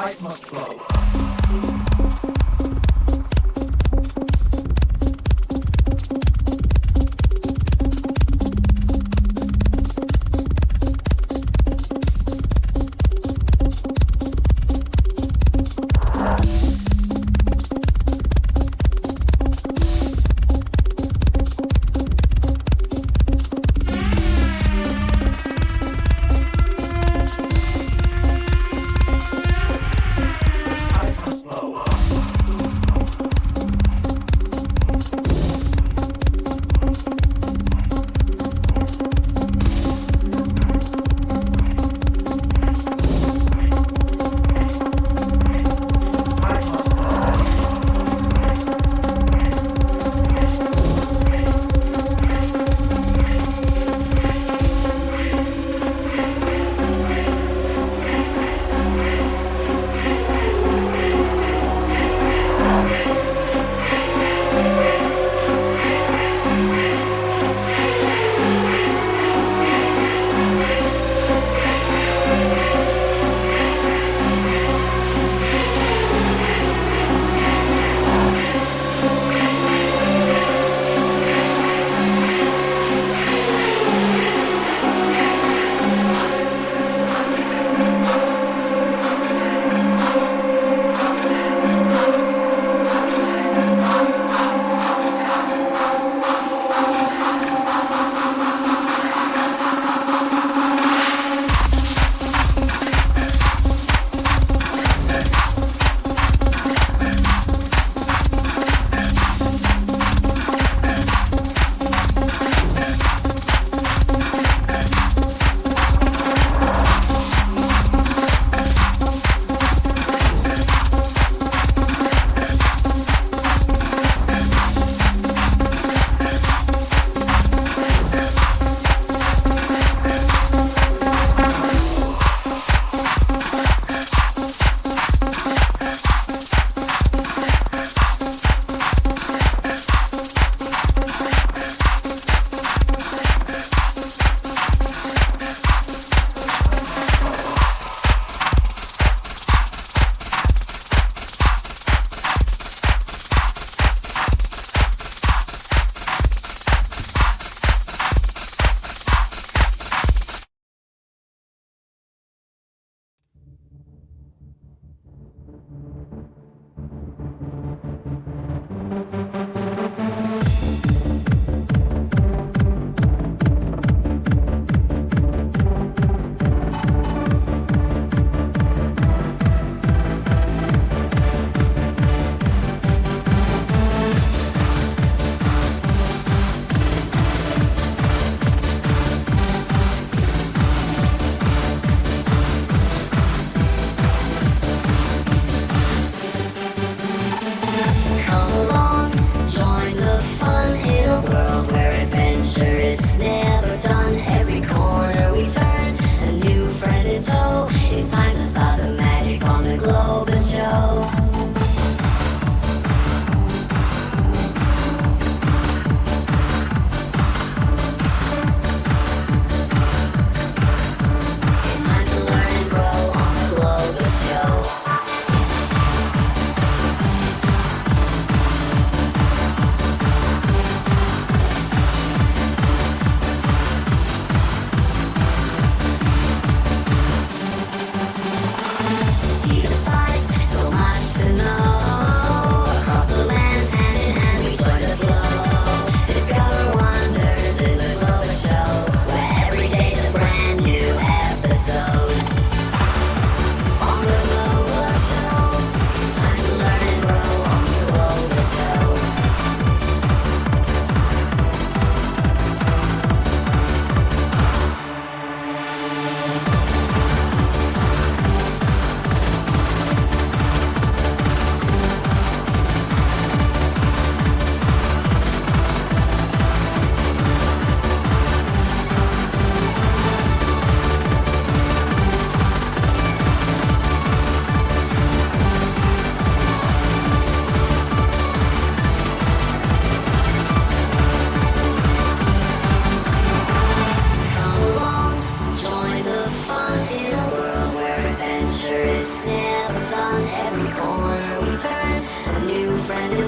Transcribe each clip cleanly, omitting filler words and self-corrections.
Hype must flow.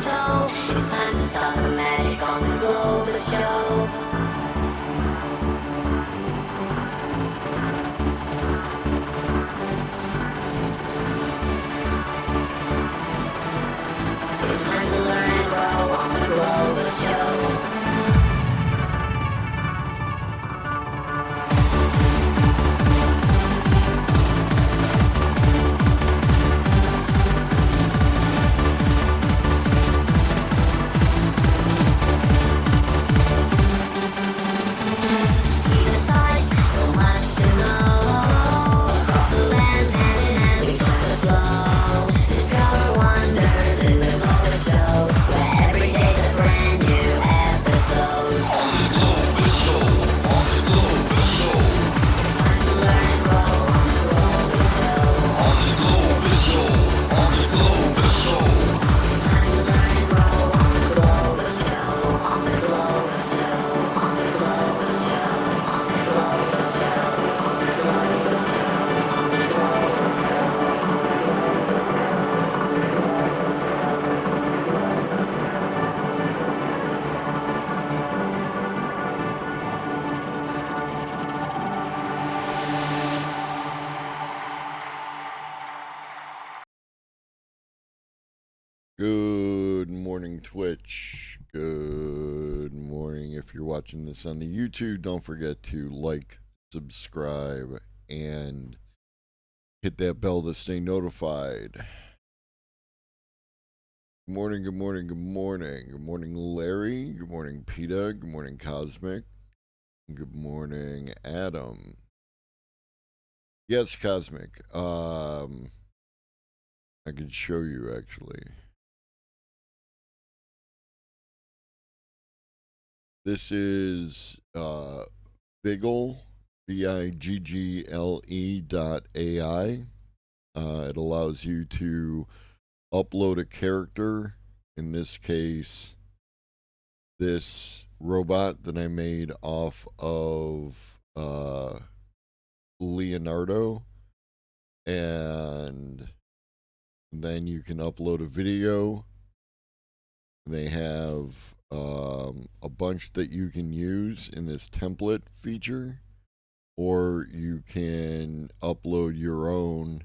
toe. It's time to stop the magic on the Globus Show. It's time to learn and grow on the Globus Show. Good morning, Twitch. Good morning. If you're watching this on the YouTube, don't forget to like, subscribe, and hit that bell to stay notified. Good morning, good morning, good morning. Good morning, Larry. Good morning, PETA. Good morning, Cosmic. Good morning, Adam. Yes, Cosmic. I can show you actually. This is Biggle, BIGGLE.ai. It allows you to upload a character. In this case, this robot that I made off of Leonardo. And then you can upload a video. They have a bunch that you can use in this template feature, or you can upload your own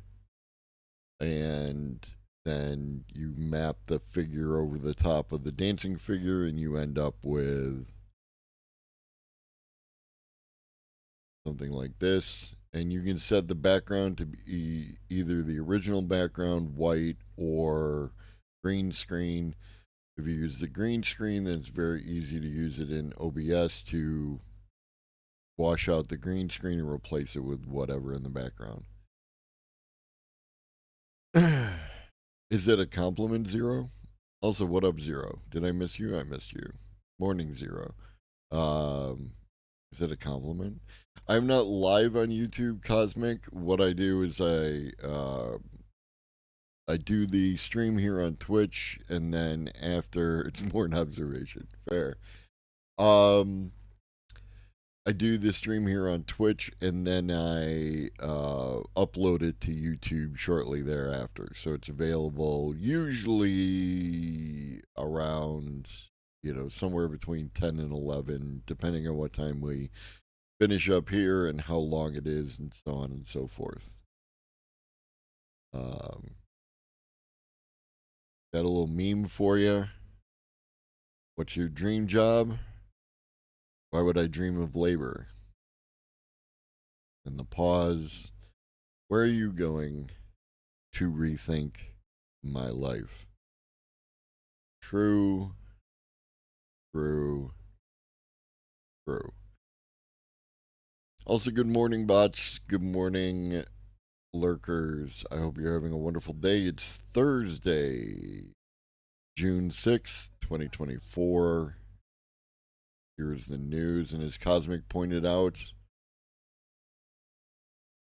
and then you map the figure over the top of the dancing figure and you end up with something like this. And you can set the background to be either the original background, white, or green screen. If you use the green screen, then it's very easy to use it in OBS to wash out the green screen and replace it with whatever in the background. Is it a compliment, Zero? Also, what up, Zero? Did I miss you? I missed you. Morning, Zero. Is it a compliment? I'm not live on YouTube, Cosmic. What I do is I do the stream here on Twitch, and then after, it's more an observation. Fair. I do the stream here on Twitch, and then I upload it to YouTube shortly thereafter. So it's available usually around, somewhere between 10 and 11, depending on what time we finish up here and how long it is, and so on and so forth. Got a little meme for you. What's your dream job? Why would I dream of labor? And the pause. Where are you going to rethink my life? True. Also, good morning, bots. Good morning, lurkers. I hope you're having a wonderful day. It's Thursday, June 6th, 2024. Here's the news, and as Cosmic pointed out,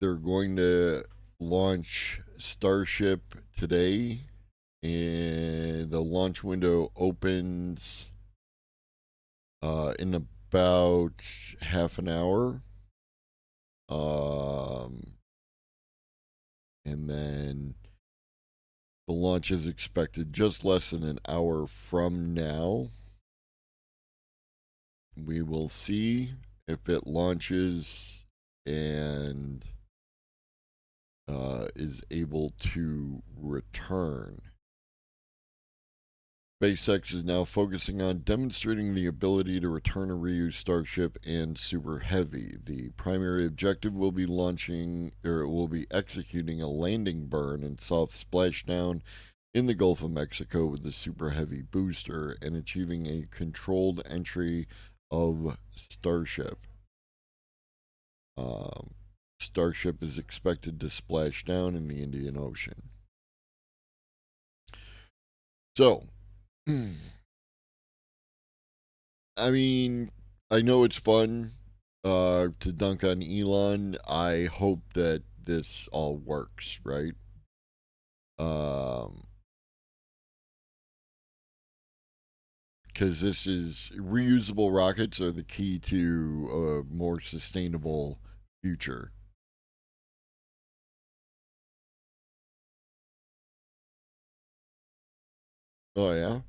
they're going to launch Starship today, and the launch window opens in about half an hour. And then The launch is expected just less than an hour from now. We will see if it launches and is able to return. SpaceX is now focusing on demonstrating the ability to return a reused Starship and Super Heavy. The primary objective will be executing a landing burn and soft splashdown in the Gulf of Mexico with the Super Heavy booster and achieving a controlled entry of Starship. Starship is expected to splash down in the Indian Ocean. So, I mean, I know it's fun to dunk on Elon. I hope that this all works, right? Because this is reusable rockets are the key to a more sustainable future. Oh yeah,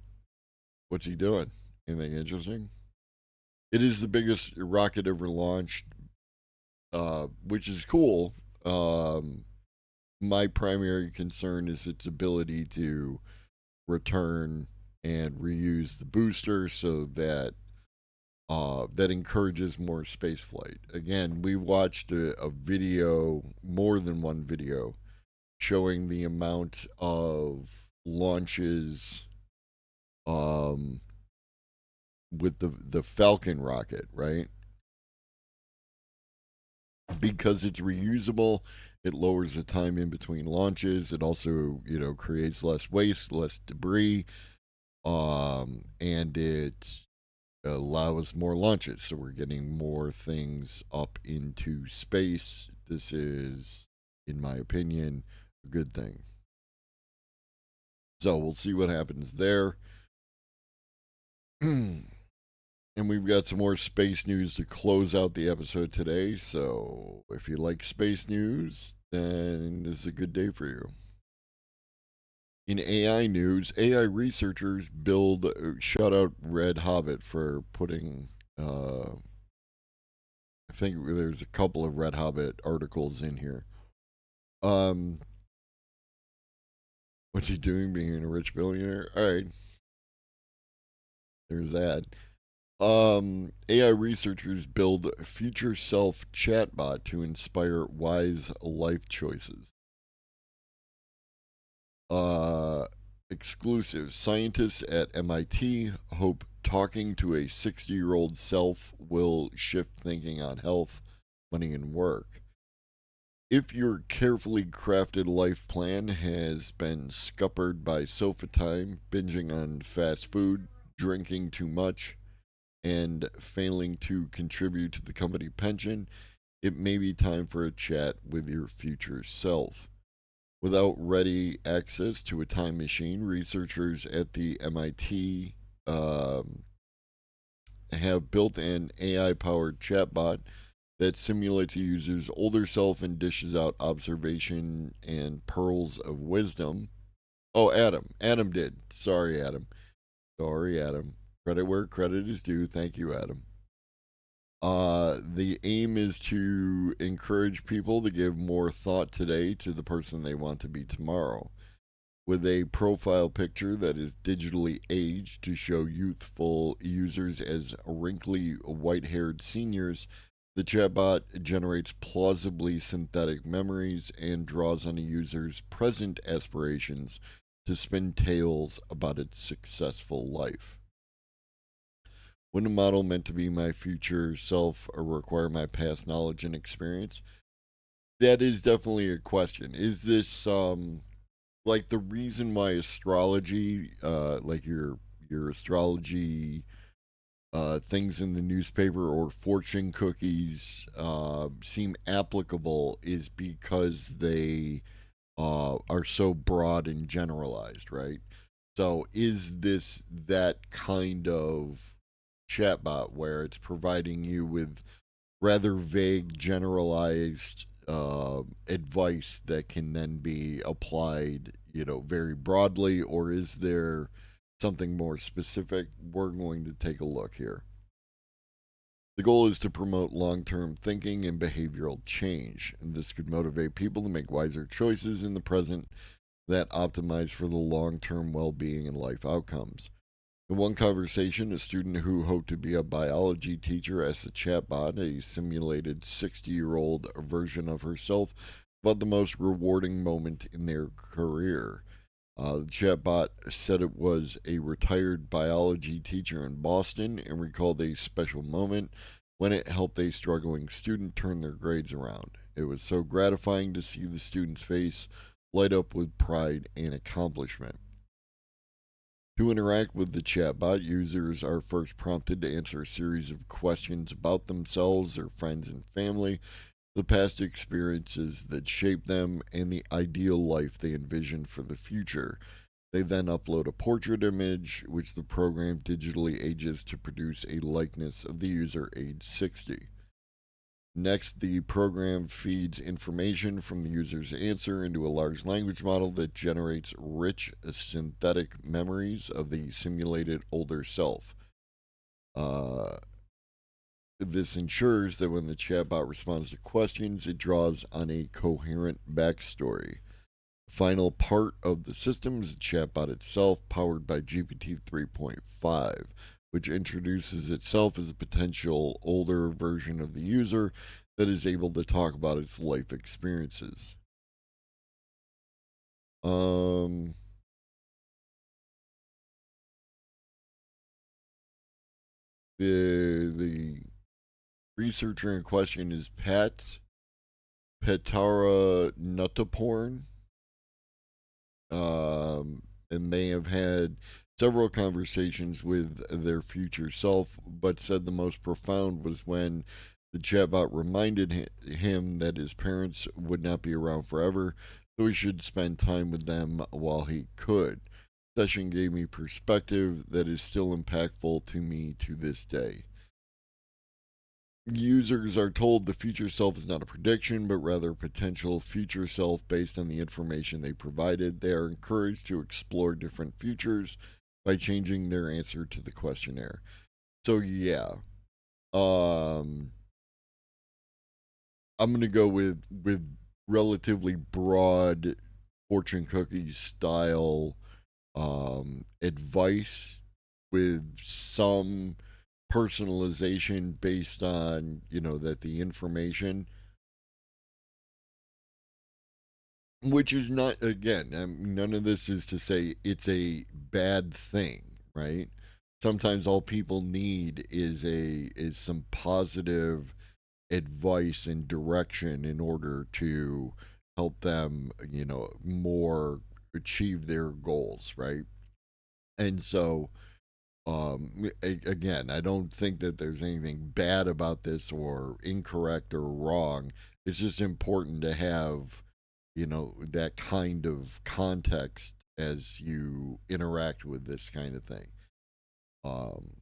what's he doing? Anything interesting? It is the biggest rocket ever launched, which is cool. My primary concern is its ability to return and reuse the booster so that that encourages more space flight. Again, we watched a video, more than one video, showing the amount of launches with the Falcon rocket, right? Because it's reusable, it lowers the time in between launches. It also, creates less waste, less debris, and it allows more launches. So we're getting more things up into space. This is, in my opinion, a good thing. So we'll see what happens there. And we've got some more space news to close out the episode today. So if you like space news, then this is a good day for you. In AI news, AI researchers build. Shout out Red Hobbit for putting. I think there's a couple of Red Hobbit articles in here. What's he doing being a rich billionaire? All right. There's that. AI researchers build future self chatbot to inspire wise life choices. Exclusive. Scientists at MIT hope talking to a 60-year-old self will shift thinking on health, money, and work. If your carefully crafted life plan has been scuppered by sofa time, binging on fast food, drinking too much, and failing to contribute to the company pension, it may be time for a chat with your future self. Without ready access to a time machine, researchers at the MIT have built an AI powered chatbot that simulates a user's older self and dishes out observation and pearls of wisdom. Oh, Adam. Adam did. Sorry, Adam. Sorry, Adam. Credit where credit is due. Thank you, Adam. The aim is to encourage people to give more thought today to the person they want to be tomorrow. With a profile picture that is digitally aged to show youthful users as wrinkly, white haired seniors, the chatbot generates plausibly synthetic memories and draws on a user's present aspirations to spin tales about its successful life. Would a model meant to be my future self require my past knowledge and experience? That is definitely a question. Is this like the reason why astrology, like your astrology things in the newspaper or fortune cookies seem applicable is because they are so broad and generalized, right? So is this that kind of chatbot where it's providing you with rather vague, generalized advice that can then be applied, very broadly, or is there something more specific? We're going to take a look here. The goal is to promote long term thinking and behavioral change, and this could motivate people to make wiser choices in the present that optimize for the long term well being and life outcomes. In one conversation, a student who hoped to be a biology teacher asked a chatbot, a simulated 60-year-old version of herself, about the most rewarding moment in their career. The chatbot said it was a retired biology teacher in Boston and recalled a special moment when it helped a struggling student turn their grades around. It was so gratifying to see the student's face light up with pride and accomplishment. To interact with the chatbot, users are first prompted to answer a series of questions about themselves, their friends and family, the past experiences that shaped them, and the ideal life they envision for the future. They then upload a portrait image, which the program digitally ages to produce a likeness of the user aged 60. Next, the program feeds information from the user's answer into a large language model that generates rich synthetic memories of the simulated older self. Uh, this ensures that when the chatbot responds to questions, it draws on a coherent backstory. The final part of the system is the chatbot itself, powered by GPT 3.5, which introduces itself as a potential older version of the user that is able to talk about its life experiences. Um, the researcher in question is Petara Nuttaporn, and they have had several conversations with their future self, but said the most profound was when the chatbot reminded him that his parents would not be around forever, so he should spend time with them while he could. The session gave me perspective that is still impactful to me to this day. Users are told the future self is not a prediction, but rather a potential future self based on the information they provided. They are encouraged to explore different futures by changing their answer to the questionnaire. So yeah, um, I'm gonna go with relatively broad fortune cookie style advice with some personalization based on that the information, which is not, again, none of this is to say it's a bad thing, right? Sometimes all people need is some positive advice and direction in order to help them more achieve their goals, right? And so again, I don't think that there's anything bad about this or incorrect or wrong. It's just important to have, that kind of context as you interact with this kind of thing. Um,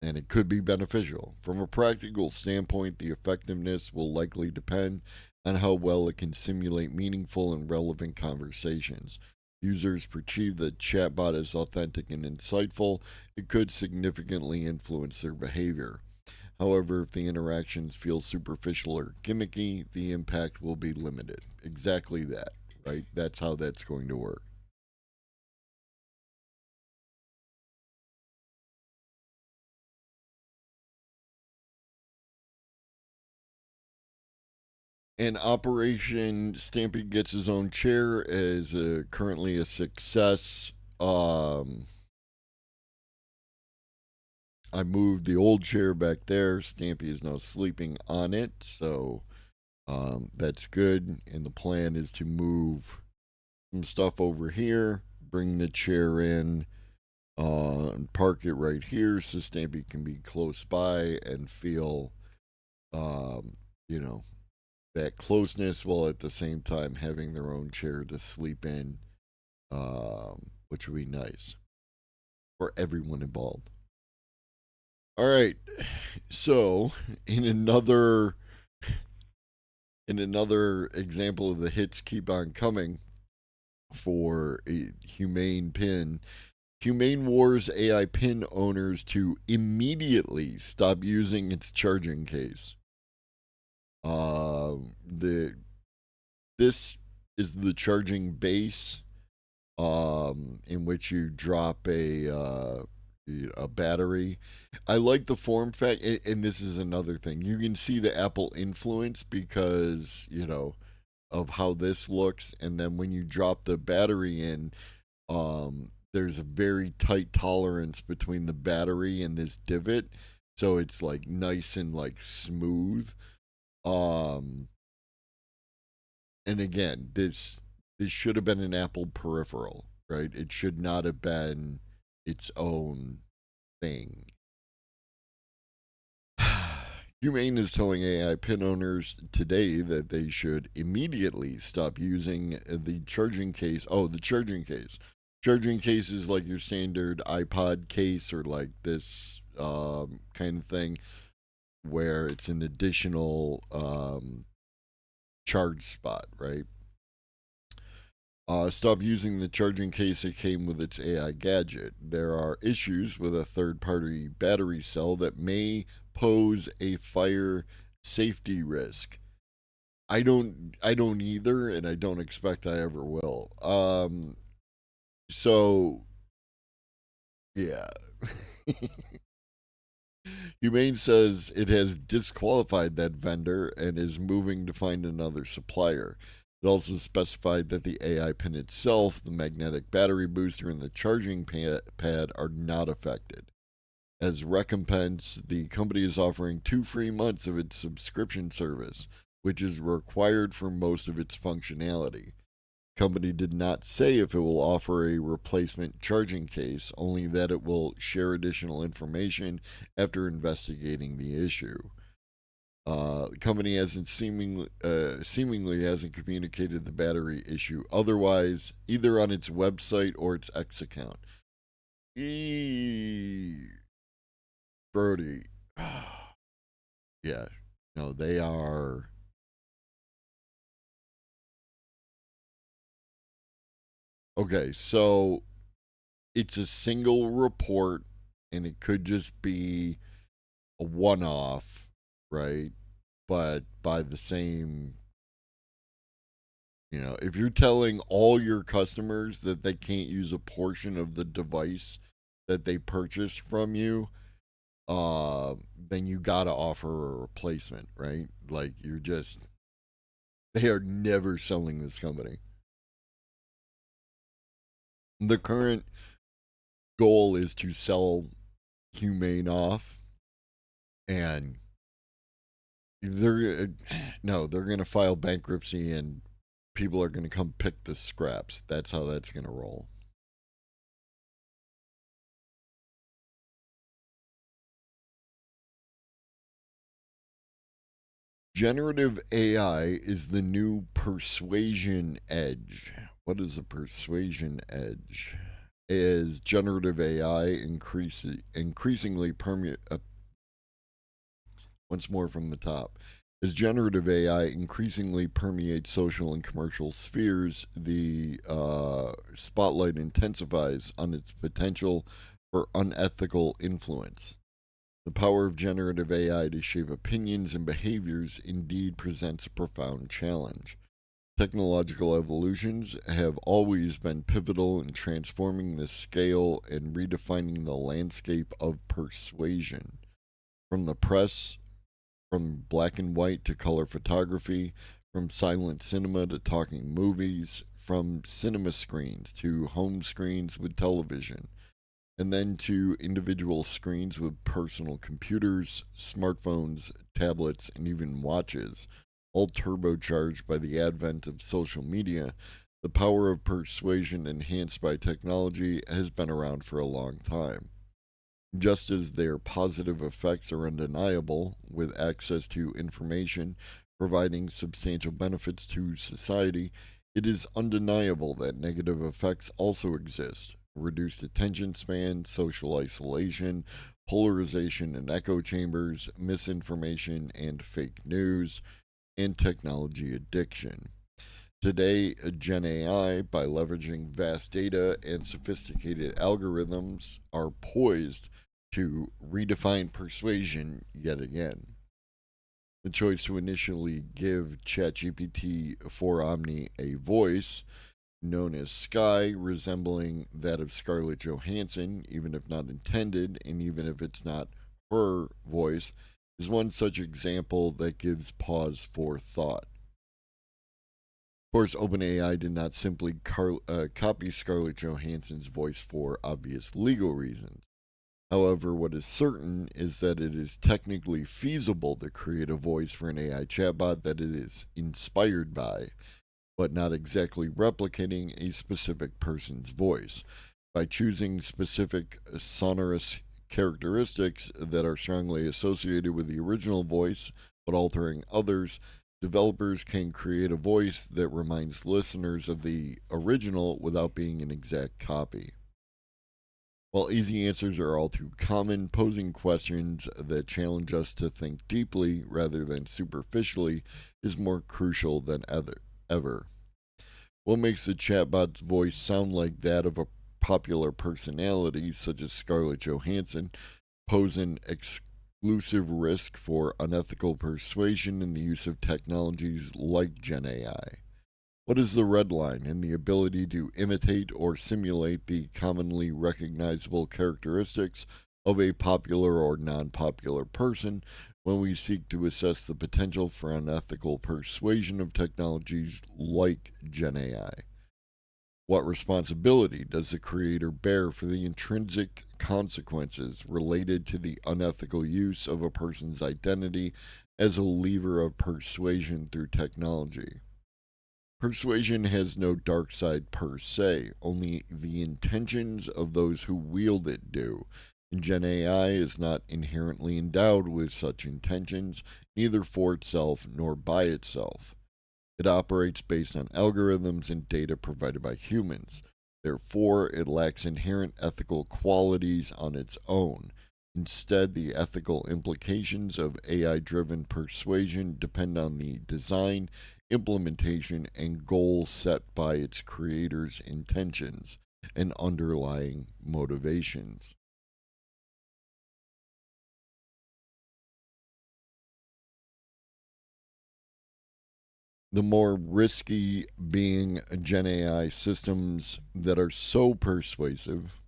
and it could be beneficial. From a practical standpoint, the effectiveness will likely depend on how well it can simulate meaningful and relevant conversations. Users perceive the chatbot as authentic and insightful, it could significantly influence their behavior. However, if the interactions feel superficial or gimmicky, the impact will be limited. Exactly that, right? That's how that's going to work. And Operation Stampy Gets His Own Chair is currently a success. Um, I moved the old chair back there. Stampy is now sleeping on it, so that's good. And the plan is to move some stuff over here, bring the chair in, and park it right here so Stampy can be close by and feel, um, you know, that closeness while at the same time having their own chair to sleep in, which would be nice for everyone involved. All right. So, in another And another example of the hits keep on coming for a Humane Pin. Humane wars AI pin owners to immediately stop using its charging case. The This is the charging base, in which you drop a battery. I like the form factor, and this is another thing. You can see the Apple influence because of how this looks, and then when you drop the battery in, there's a very tight tolerance between the battery and this divot, so it's like nice and like smooth. Um, and again, this should have been an Apple peripheral, right? It should not have been its own thing. Humane is telling AI pin owners today that they should immediately stop using the charging case. Oh, the charging case. Charging case is like your standard iPod case or like this kind of thing where it's an additional charge spot, right? Stop using the charging case that came with its AI gadget. There are issues with a third party battery cell that may pose a fire safety risk. I don't either, and I don't expect I ever will. So yeah. Humane says it has disqualified that vendor and is moving to find another supplier. It also specified that the AI pin itself, the magnetic battery booster, and the charging pad are not affected. As recompense, the company is offering 2 free months of its subscription service, which is required for most of its functionality. The company did not say if it will offer a replacement charging case, only that it will share additional information after investigating the issue. The company hasn't seemingly hasn't communicated the battery issue otherwise, either on its website or its X account. Brody, yeah, no, they are okay. So it's a single report, and it could just be a one-off, right? But by the same, if you're telling all your customers that they can't use a portion of the device that they purchased from you, then you gotta offer a replacement, right? Like they are never selling this company. The current goal is to sell Humane off, and they're no, they're gonna file bankruptcy, and people are gonna come pick the scraps. That's how that's gonna roll. Generative AI is the new persuasion edge. What is a persuasion edge? As generative AI increasingly permeate. Once more from the top. As generative AI increasingly permeates social and commercial spheres, the spotlight intensifies on its potential for unethical influence. The power of generative AI to shape opinions and behaviors indeed presents a profound challenge. Technological evolutions have always been pivotal in transforming the scale and redefining the landscape of persuasion. From the press, from black and white to color photography, from silent cinema to talking movies, from cinema screens to home screens with television, and then to individual screens with personal computers, smartphones, tablets, and even watches, all turbocharged by the advent of social media. The power of persuasion enhanced by technology has been around for a long time. Just as their positive effects are undeniable, with access to information providing substantial benefits to society, it is undeniable that negative effects also exist. Reduced attention span, social isolation, polarization and echo chambers, misinformation, and fake news. and technology addiction. Today, Gen AI, by leveraging vast data and sophisticated algorithms, are poised to redefine persuasion yet again. The choice to initially give ChatGPT 4 Omni a voice, known as Sky, resembling that of Scarlett Johansson, even if not intended, and even if it's not her voice, is one such example that gives pause for thought. Of course, OpenAI did not simply copy Scarlett Johansson's voice for obvious legal reasons. However, what is certain is that it is technically feasible to create a voice for an AI chatbot that it is inspired by, but not exactly replicating a specific person's voice. By choosing specific sonorous characteristics that are strongly associated with the original voice, but altering others, developers can create a voice that reminds listeners of the original without being an exact copy. While easy answers are all too common, posing questions that challenge us to think deeply rather than superficially is more crucial than ever. What makes the chatbot's voice sound like that of a popular personality, such as Scarlett Johansson, pose an exclusive risk for unethical persuasion in the use of technologies like Gen AI? What is the red line in the ability to imitate or simulate the commonly recognizable characteristics of a popular or non popular person when we seek to assess the potential for unethical persuasion of technologies like Gen AI? What responsibility does the creator bear for the intrinsic consequences related to the unethical use of a person's identity as a lever of persuasion through technology? Persuasion has no dark side per se, only the intentions of those who wield it do. And Gen AI is not inherently endowed with such intentions, neither for itself nor by itself. It operates based on algorithms and data provided by humans. Therefore, it lacks inherent ethical qualities on its own. Instead, the ethical implications of AI driven persuasion depend on the design, implementation, and goals set by its creators' intentions and underlying motivations. The more risky being Gen AI systems that are so persuasive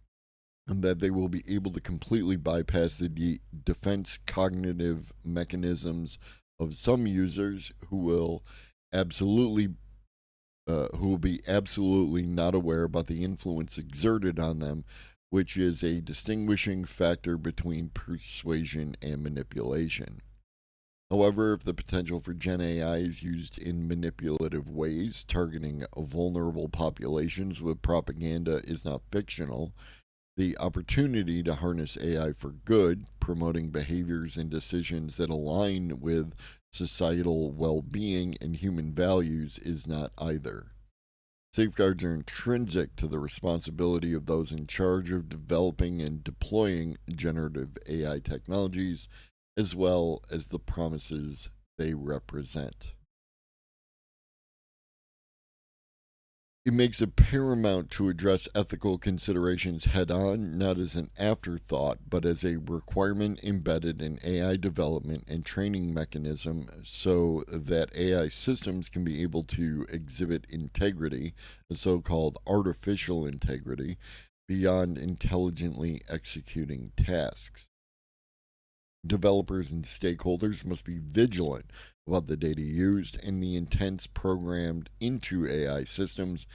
and that they will be able to completely bypass the defense cognitive mechanisms of some users absolutely who will be absolutely not aware about the influence exerted on them, which is a distinguishing factor between persuasion and manipulation. However, if the potential for Gen AI is used in manipulative ways, targeting vulnerable populations with propaganda is not fictional, the opportunity to harness AI for good, promoting behaviors and decisions that align with societal well being and human values, is not either. Safeguards are intrinsic to the responsibility of those in charge of developing and deploying generative AI technologies, as well as the promises they represent. It makes it paramount to address ethical considerations head on, not as an afterthought, but as a requirement embedded in AI development and training mechanism so that AI systems can be able to exhibit integrity, the so called artificial integrity, beyond intelligently executing tasks. Developers and stakeholders must be vigilant about the data used and the intents programmed into AI systems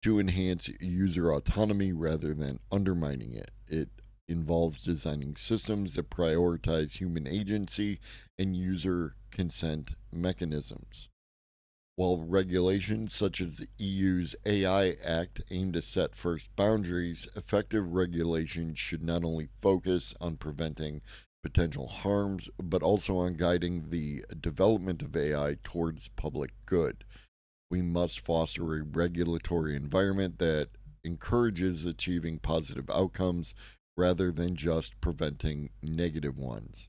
to enhance user autonomy rather than undermining it. It involves designing systems that prioritize human agency and user consent mechanisms. While regulations such as the EU's AI Act aim to set first boundaries, effective regulation should not only focus on preventing potential harms, but also on guiding the development of AI towards public good. We must foster a regulatory environment that encourages achieving positive outcomes rather than just preventing negative ones.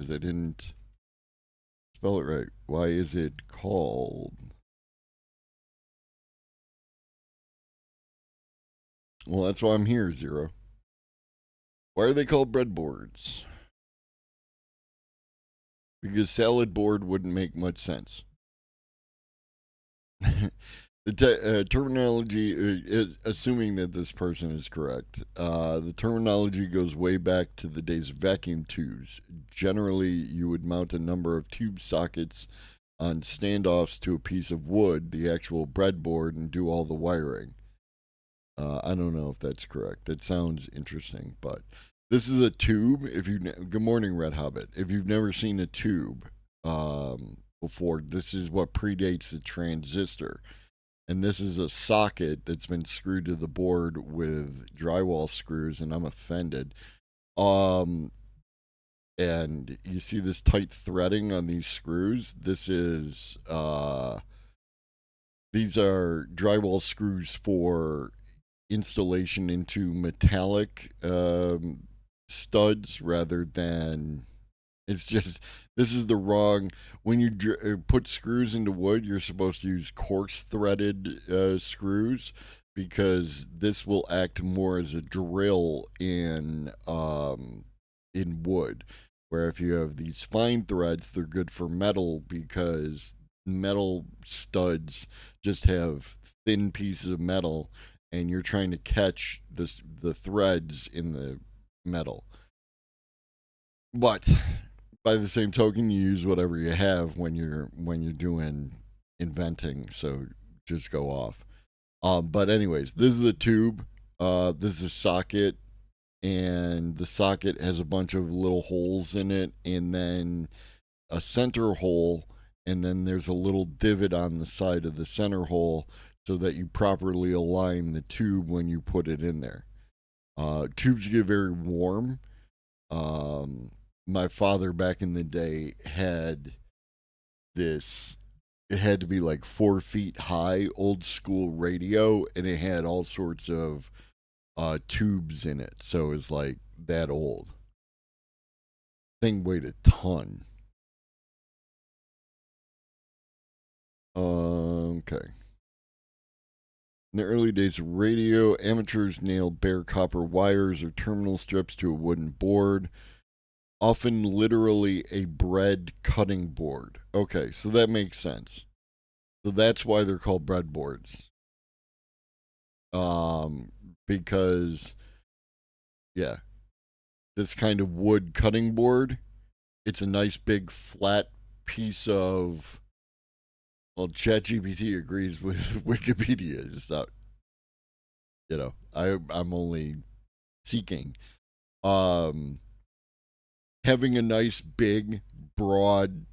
Because I didn't spell it right. Why is it called? Well, that's why I'm here, Zero. Why are they called breadboards? Because salad board wouldn't make much sense. The terminology, is, assuming that this person is correct, the terminology goes way back to the days of vacuum tubes. Generally, you would mount a number of tube sockets on standoffs to a piece of wood, the actual breadboard, and do all the wiring. I don't know if that's correct. That sounds interesting, but this is a tube. If you good morning, Red Hobbit. If you've never seen a tube before, this is what predates the transistor, and this is a socket that's been screwed to the board with drywall screws, and I'm offended. Um, and you see this tight threading on these screws. These are drywall screws for installation into metallic studs rather than it's just this is the wrong when you put screws into wood you're supposed to use coarse threaded screws because this will act more as a drill in wood where if you have these fine threads they're good for metal because metal studs just have thin pieces of metal and you're trying to catch the threads in the metal. But by the same token, you use whatever you have when you're doing inventing. So just go off. But anyways, this is a tube. This is a socket, and the socket has a bunch of little holes in it, and then a center hole, and then there's a little divot on the side of the center hole so that you properly align the tube when you put it in there. Tubes get very warm. My father back in the day had this. It had to be like 4 feet high, old school radio, and it had all sorts of tubes in it. So it was like that old. Thing weighed a ton. Okay. In the early days of radio, amateurs nailed bare copper wires or terminal strips to a wooden board, often literally a bread cutting board. Okay, so that makes sense. So that's why they're called breadboards. Because yeah, this kind of wood cutting board, it's a nice big flat piece of. Well, ChatGPT agrees with Wikipedia. It's not, I'm only seeking. Um, Having a nice big broad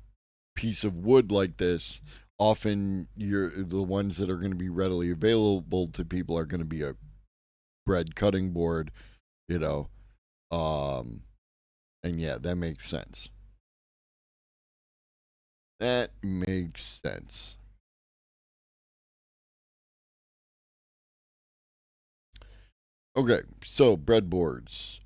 piece of wood like this, often the ones that are going to be readily available to people are going to be a bread cutting board, you know. And yeah, that makes sense. That makes sense. Okay, so breadboards.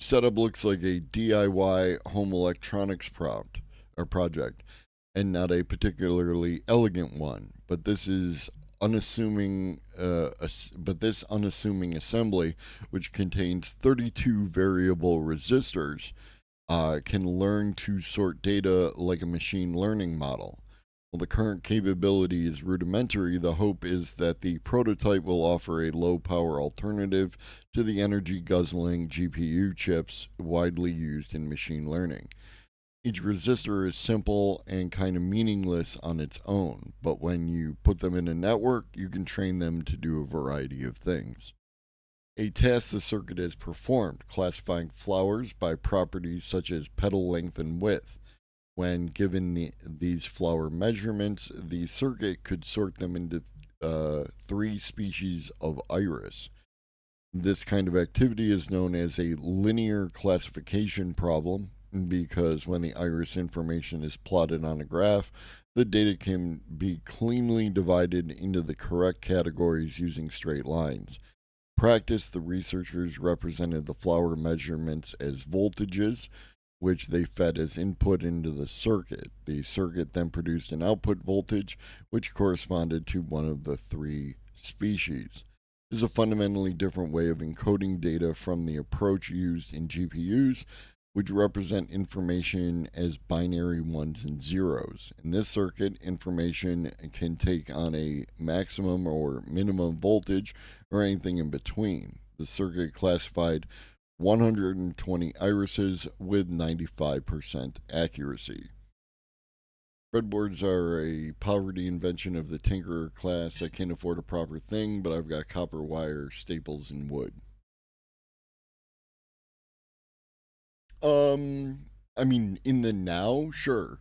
Setup looks like a DIY home electronics prompt or project, and not a particularly elegant one. But this is unassuming. But this unassuming assembly, which contains 32 variable resistors, can learn to sort data like a machine learning model. While the current capability is rudimentary, the hope is that the prototype will offer a low power alternative to the energy guzzling GPU chips widely used in machine learning. Each resistor is simple and kind of meaningless on its own, but when you put them in a network, you can train them to do a variety of things. A task the circuit has performed, classifying flowers by properties such as petal length and width. When given these flower measurements, the circuit could sort them into 3 species of iris. This kind of activity is known as a linear classification problem because when the iris information is plotted on a graph, the data can be cleanly divided into the correct categories using straight lines. practice, the researchers represented the flower measurements as voltages, which they fed as input into the circuit. The circuit then produced an output voltage, which corresponded to one of the three species. This is a fundamentally different way of encoding data from the approach used in GPUs, which represent information as binary ones and zeros. In this circuit, information can take on a maximum or minimum voltage or anything in between. The circuit classified 120 irises with 95% accuracy. Breadboards are a poverty invention of the tinkerer class. I can't afford a proper thing, but I've got copper wire, staples, and wood. I mean, in the now, sure.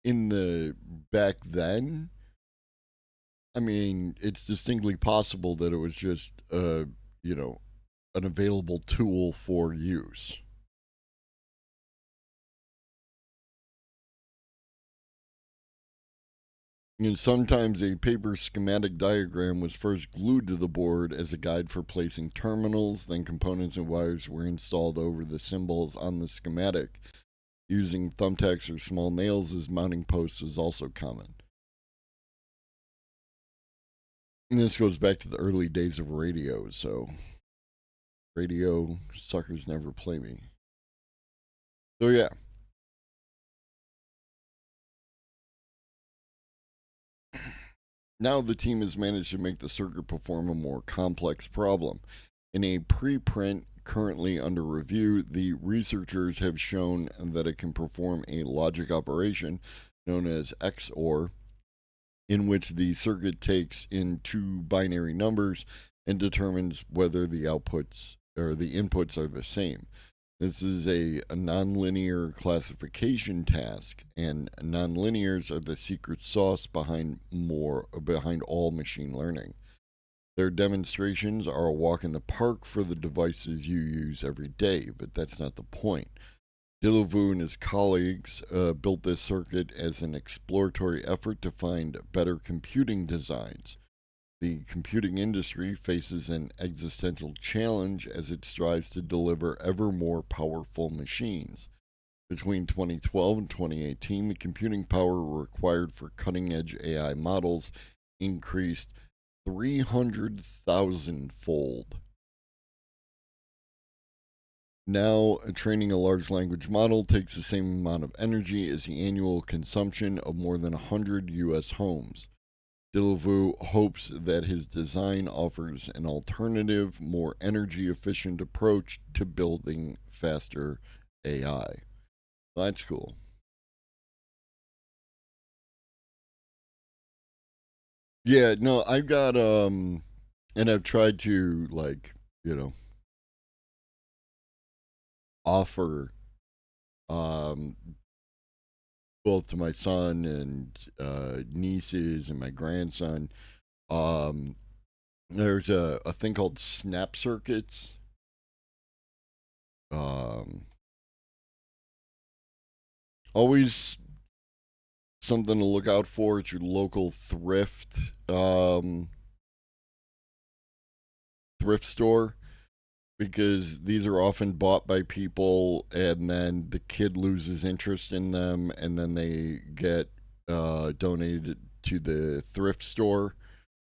In the back then, I mean, it's distinctly possible that it was just, you know, an available tool for use. Sometimes a paper schematic diagram was first glued to the board as a guide for placing terminals, then components and wires were installed over the symbols on the schematic. Using thumbtacks or small nails as mounting posts is also common. And this goes back to the early days of radio, so radio suckers never play me. So yeah. Now the team has managed to make the circuit perform a more complex problem. In a preprint currently under review, the researchers have shown that it can perform a logic operation known as XOR, in which the circuit takes in two binary numbers and determines whether the outputs or the inputs are the same. This is a nonlinear classification task, and nonlinears are the secret sauce behind all machine learning. Their demonstrations are a walk in the park for the devices you use every day, but that's not the point. Delavu and his colleagues built this circuit as an exploratory effort to find better computing designs. The computing industry faces an existential challenge as it strives to deliver ever more powerful machines. Between 2012 and 2018, the computing power required for cutting edge AI models increased 300,000 fold. Now, training a large language model takes the same amount of energy as the annual consumption of more than 100 US homes. Delavu hopes that his design offers an alternative, more energy efficient approach to building faster AI. That's cool. Yeah, no, I've got and I've tried to like, you know, offer um both to my son and nieces and my grandson. Um there's a thing called snap circuits. Um Always something to look out for at your local thrift store, because these are often bought by people and then the kid loses interest in them and then they get donated to the thrift store.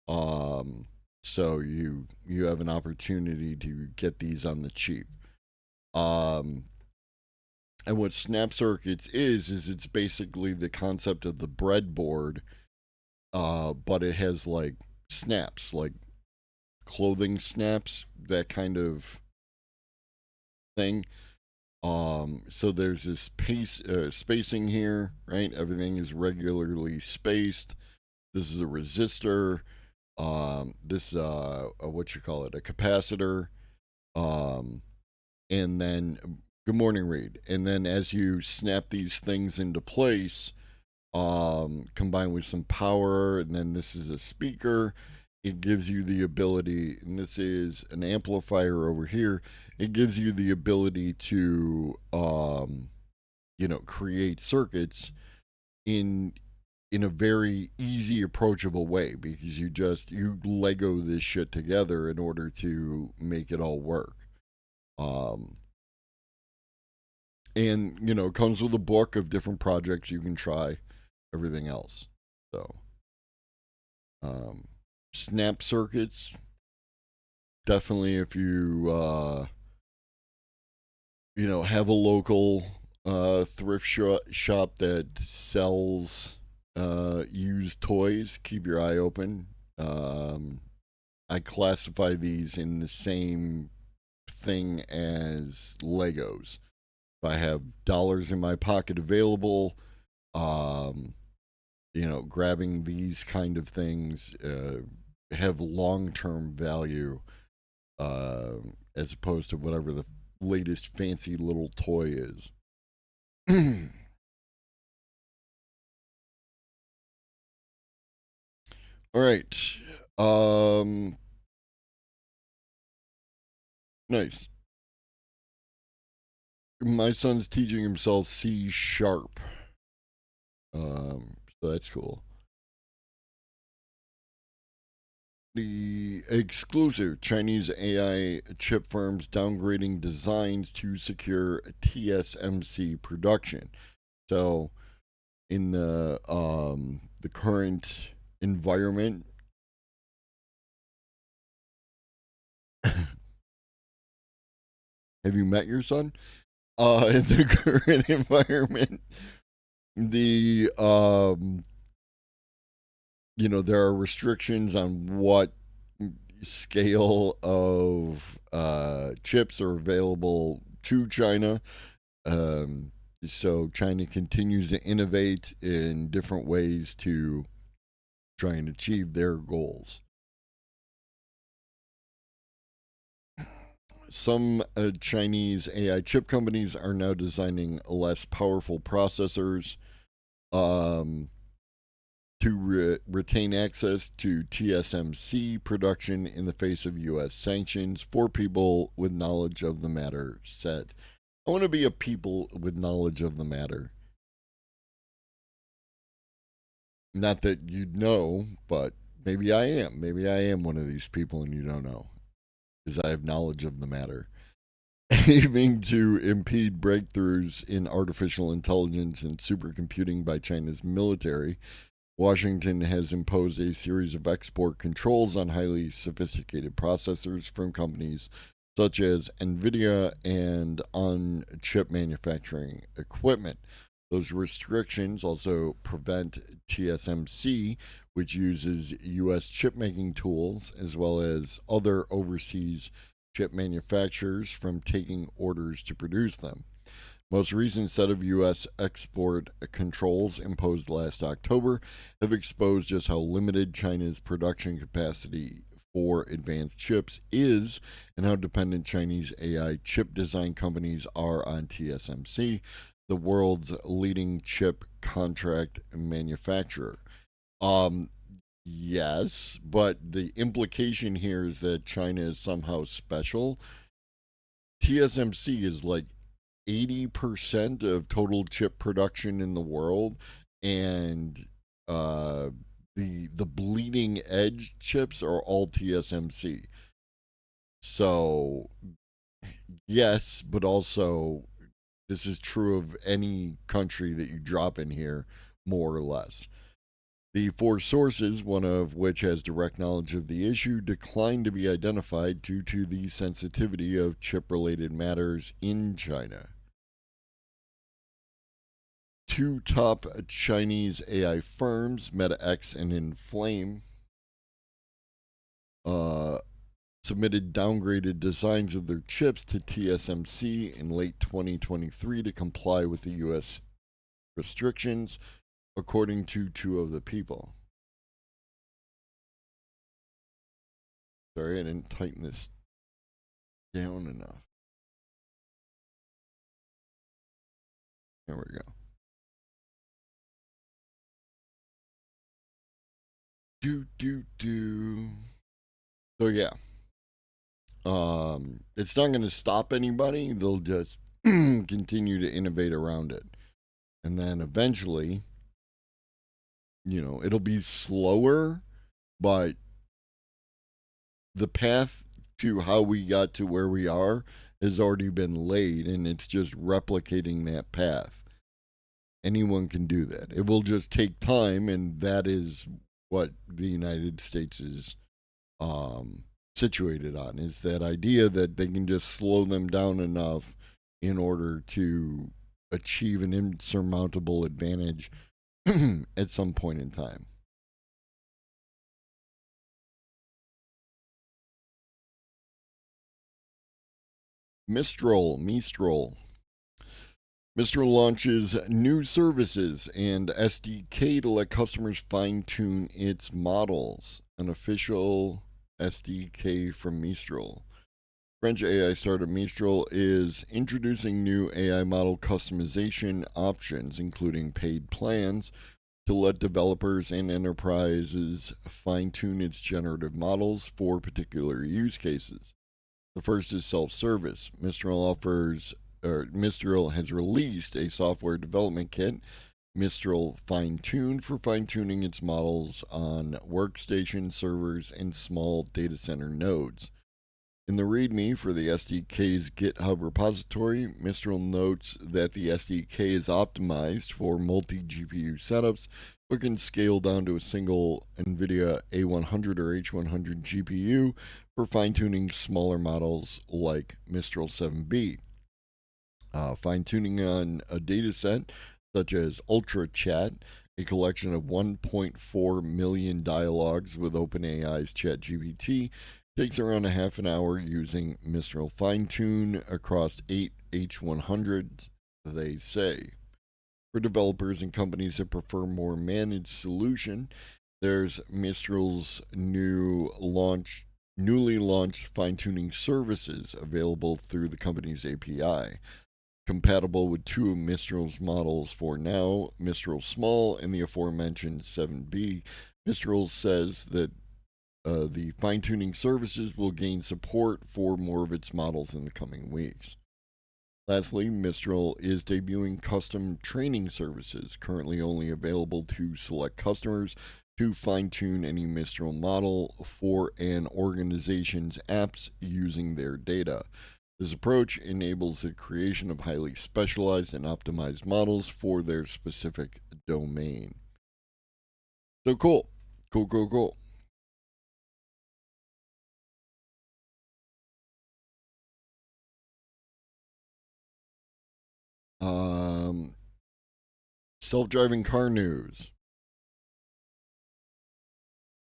Um, so you have an opportunity to get these on the cheap. Um, and what snap circuits is it's basically the concept of the breadboard, but it has like snaps, like clothing snaps, that kind of thing. So there's this spacing here, right? Everything is regularly spaced. This is a resistor. This what you call it, a capacitor. Um, and then good morning, Reed. And then as you snap these things into place, combined with some power, and then this is a speaker. It gives you the ability, and this is an amplifier over here. It gives you the ability to, create circuits in in a very easy, approachable way because you Lego this shit together in order to make it all work. Um, and it comes with a book of different projects you can try, everything else. So, um, snap circuits, definitely if you have a local thrift shop that sells used toys, keep your eye open. I classify these in the same thing as Legos. If I have dollars in my pocket available, um, grabbing these kind of things have long term value uh, as opposed to whatever the latest fancy little toy is. All right. Um, nice. My son's teaching himself C sharp. So that's cool. The exclusive Chinese AI chip firms downgrading designs to secure TSMC production. So, in the current environment, have you met your son? In the current environment, the there are restrictions on what scale of chips are available to China. Um, so China continues to innovate in different ways to try and achieve their goals. Some Chinese AI chip companies are now designing less powerful processors um, to retain access to TSMC production in the face of U.S. sanctions. For people with knowledge of the matter said, I want to be a people with knowledge of the matter. Not that you'd know, but maybe I am. Maybe I am one of these people and you don't know because I have knowledge of the matter. Aiming to impede breakthroughs in artificial intelligence and supercomputing by China's military, Washington has imposed a series of export controls on highly sophisticated processors from companies such as NVIDIA and on chip manufacturing equipment. Those restrictions also prevent TSMC, which uses U.S. chip making tools, as well as other overseas chip manufacturers, from taking orders to produce them. Most recent set of U.S. export controls imposed last October have exposed just how limited China's production capacity for advanced chips is and how dependent Chinese AI chip design companies are on TSMC, the world's leading chip contract manufacturer. Um, yes, but the implication here is that China is somehow special. TSMC is like 80% of total chip production in the world, and uh, the bleeding edge chips are all TSMC. So yes, but also this is true of any country that you drop in here, more or less. The four sources, one of which has direct knowledge of the issue, declined to be identified due to the sensitivity of chip related matters in China. Two top Chinese AI firms, MetaX and Inflame, uh, submitted downgraded designs of their chips to TSMC in late 2023 to comply with the U.S. restrictions, according to two of the people. Sorry, I didn't tighten this down enough. There we go. Do. So yeah, it's not going to stop anybody. They'll just continue to innovate around it, and then eventually it'll be slower, but the path to how we got to where we are has already been laid, and it's just replicating that path. Anyone can do that. It will just take time, and that is what the United States is um, situated on, is that idea that they can just slow them down enough in order to achieve an insurmountable advantage at some point in time. Mistral. Mistral launches new services and SDK to let customers fine tune its models. An official SDK from Mistral. French AI startup Mistral is introducing new AI model customization options, including paid plans, to let developers and enterprises fine tune its generative models for particular use cases. The first is self-service. Mistral has released a software development kit, Mistral Fine Tune, for fine tuning its models on workstation servers and small data center nodes. In the README for the SDK's GitHub repository, Mistral notes that the SDK is optimized for multi GPU setups, but can scale down to a single NVIDIA A100 or H100 GPU for fine tuning smaller models like Mistral 7B. Fine tuning on a dataset such as Ultra Chat, a collection of 1.4 million dialogues with OpenAI's ChatGPT, takes around a half an hour using Mistral Fine Tune across 8 H100s, they say. For developers and companies that prefer more managed solution, there's Mistral's newly launched fine-tuning services available through the company's API. Compatible with two of Mistral's models for now, Mistral Small and the aforementioned 7B. Mistral says that the fine tuning services will gain support for more of its models in the coming weeks. Lastly, Mistral is debuting custom training services, currently only available to select customers, to fine tune any Mistral model for an organization's apps using their data. This approach enables the creation of highly specialized and optimized models for their specific domain. So cool. Cool. Um, Self-driving car news.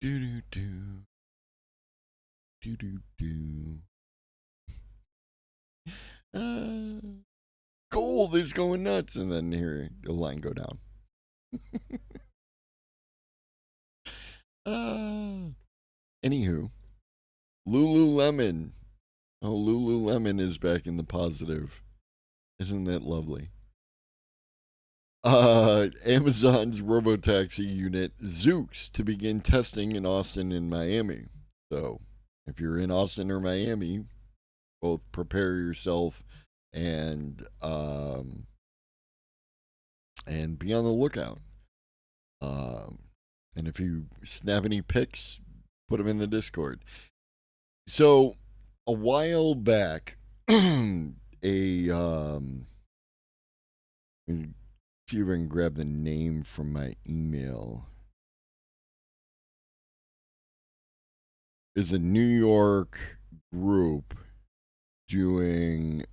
Do do do do do do. Uh, Gold is going nuts, and then here the line go down. Anywho, Lululemon. Oh, Lululemon is back in the positive. Isn't that lovely? Amazon's robotaxi unit Zoox to begin testing in Austin and Miami. So, if you're in Austin or Miami, both prepare yourself and um, and be on the lookout. Um, and if you snap any pics, put them in the Discord. So, a while back, a let me see if I can grab the name from my email. Is a New York group doing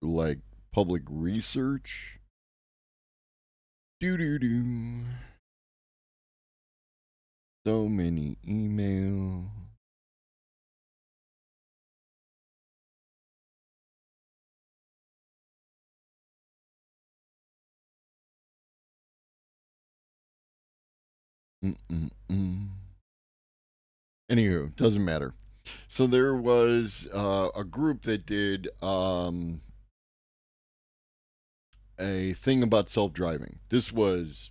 like public research. Do do do. So many emails. Mm-mm-mm. Anywho, doesn't matter. So there was a group that did a thing about self-driving. This was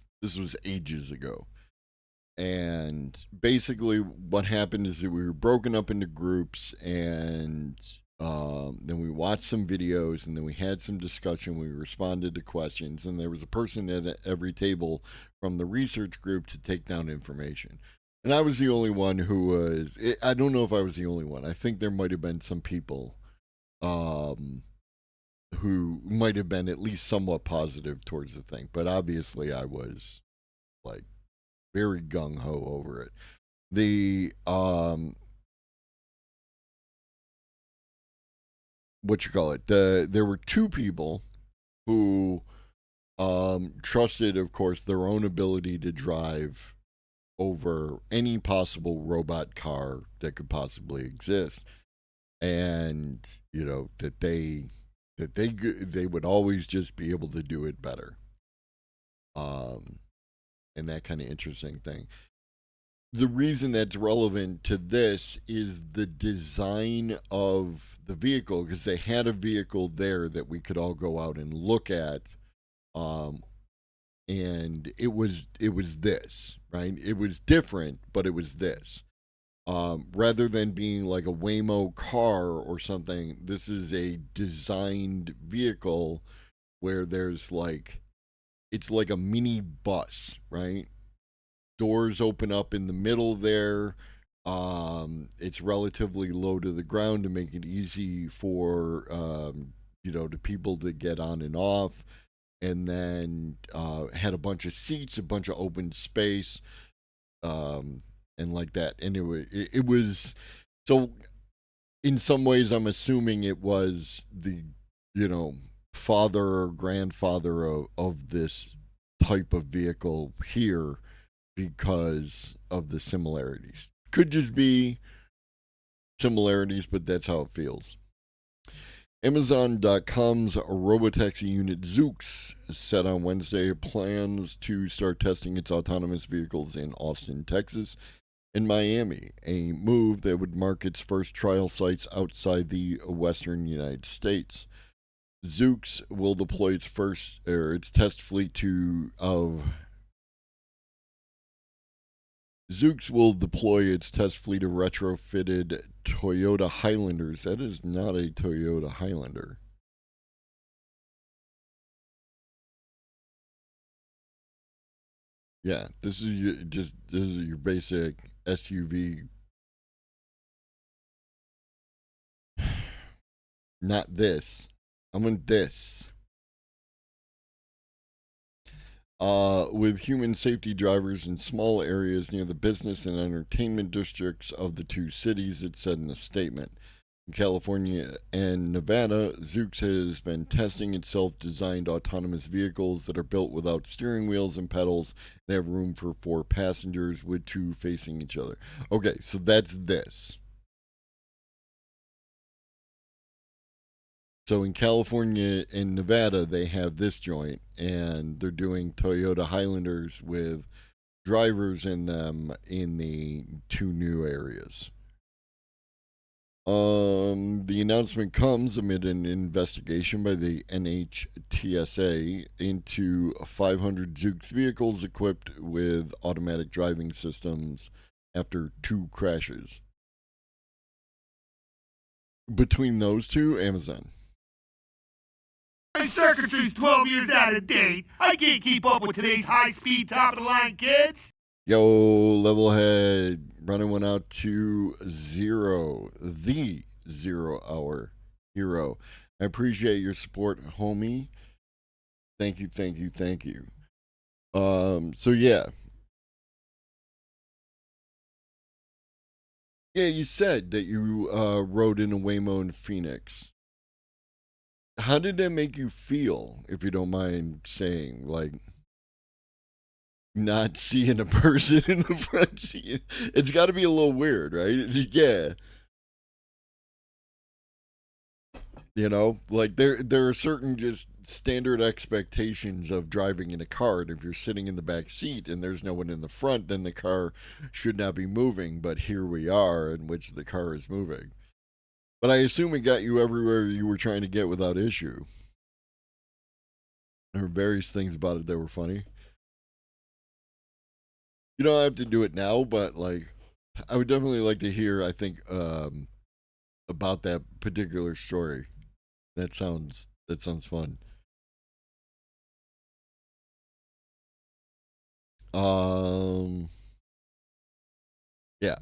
ages ago, and basically what happened is that we were broken up into groups, and Then we watched some videos, and then we had some discussion. We responded to questions, and there was a person at every table from the research group to take down information. And I was the only one who was. I don't know if I was the only one. I think there might have been some people um, who might have been at least somewhat positive towards the thing, but obviously I was like very gung ho over it. The what you call it? There were two people who trusted, of course, their own ability to drive over any possible robot car that could possibly exist, and that they would always just be able to do it better. Um, and that kind of interesting thing. The reason that's relevant to this is the design of the vehicle, because they had a vehicle there that we could all go out and look at, um, and it was this, right? It was different, but it was this. Rather than being like a Waymo car or something, this is a designed vehicle where there's like it's like a mini bus, right? Doors open up in the middle there. It's relatively low to the ground to make it easy for the people to get on and off. And then had a bunch of seats, a bunch of open space, and like that. And it was so. In some ways, I'm assuming it was the you know father or grandfather of this type of vehicle here because of the similarities. Could just be similarities, but that's how it feels. Amazon.com's robotaxi unit Zoox said on Wednesday plans to start testing its autonomous vehicles in Austin, Texas, and Miami, a move that would mark its first trial sites outside the western United States. Zoox will deploy its test fleet of Zoox will deploy its test fleet of retrofitted Toyota Highlanders. That is not a Toyota Highlander. Yeah, this is your basic SUV. Not this. I want this. With human safety drivers in small areas near the business and entertainment districts of the two cities, it said in a statement. In California and Nevada, Zoox has been testing its self designed autonomous vehicles that are built without steering wheels and pedals and have room for 4 passengers with two facing each other. Okay, so that's this. So in California and Nevada, they have this joint, and they're doing Toyota Highlanders with drivers in them in the two new areas. The announcement comes amid an investigation by the NHTSA into 500 Zoox vehicles equipped with automatic driving systems after two crashes. Between those two, Amazon. My circuitry's 12 years out of date. I can't keep up with today's high-speed, top-of-the-line kids. Yo, Levelhead, running one out to Zero, the 0 hour hero. I appreciate your support, homie. Thank you, thank you, thank you. So yeah. Yeah, you said that you rode in a Waymo in Phoenix. How did that make you feel, if you don't mind saying? Like, not seeing a person in the front seat. It's got to be a little weird, right? Yeah. Like there are certain just standard expectations of driving in a car, and if you're sitting in the back seat and there's no one in the front, then the car should not be moving, but here we are in which the car is moving. But I assume it got you everywhere you were trying to get without issue. There were various things about it that were funny. You don't have to do it now, but like I would definitely like to hear, I think about that particular story. That sounds fun. Yeah.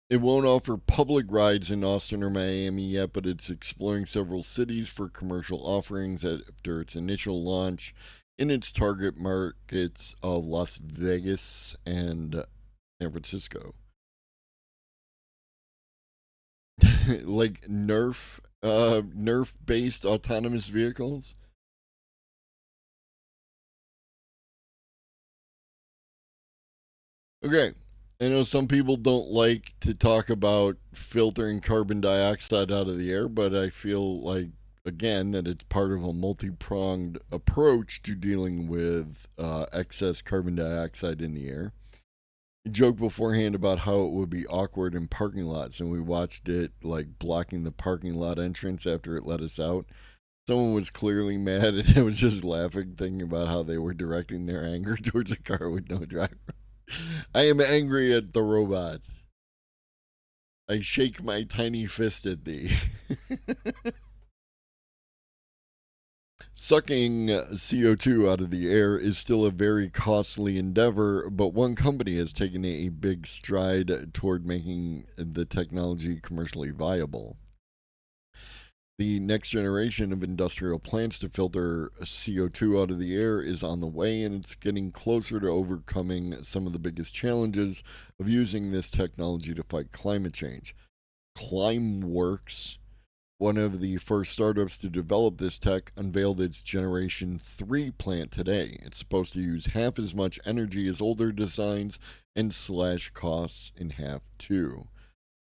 It won't offer public rides in Austin or Miami yet, but it's exploring several cities for commercial offerings after its initial launch in its target markets of Las Vegas and San Francisco. Like Nerf based autonomous vehicles. Okay. I know some people don't like to talk about filtering carbon dioxide out of the air, but I feel like, again, that it's part of a multi pronged approach to dealing with excess carbon dioxide in the air. I joked beforehand about how it would be awkward in parking lots, and we watched it like blocking the parking lot entrance after it let us out. Someone was clearly mad, and I was just laughing, thinking about how they were directing their anger towards a car with no driver. I am angry at the robot. I shake my tiny fist at thee. Sucking CO2 out of the air is still a very costly endeavor, but one company has taken a big stride toward making the technology commercially viable. The next generation of industrial plants to filter CO2 out of the air is on the way, and it's getting closer to overcoming some of the biggest challenges of using this technology to fight climate change. Climeworks, one of the first startups to develop this tech, unveiled its Generation 3 plant today. It's supposed to use half as much energy as older designs and slash costs in half too.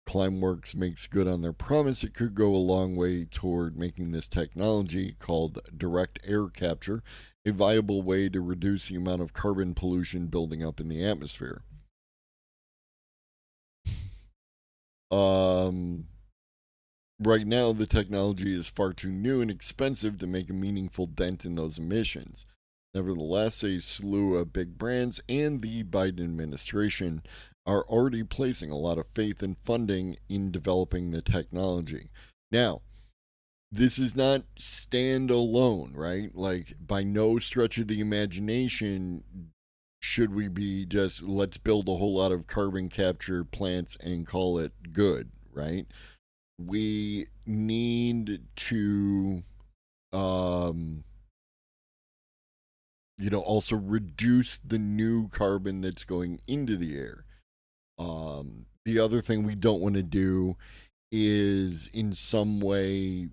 Climeworks makes good on their promise it could go a long way toward making this technology, called direct air capture, a viable way to reduce the amount of carbon pollution building up in the atmosphere. Um, right now, the technology is far too new and expensive to make a meaningful dent in those emissions. Nevertheless, a slew of big brands and the Biden administration are already placing a lot of faith and funding in developing the technology. Now, this is not standalone, right? Like, by no stretch of the imagination should we be just let's build a whole lot of carbon capture plants and call it good, right? We need to, um, also reduce the new carbon that's going into the air. The other thing we don't want to do is in some way,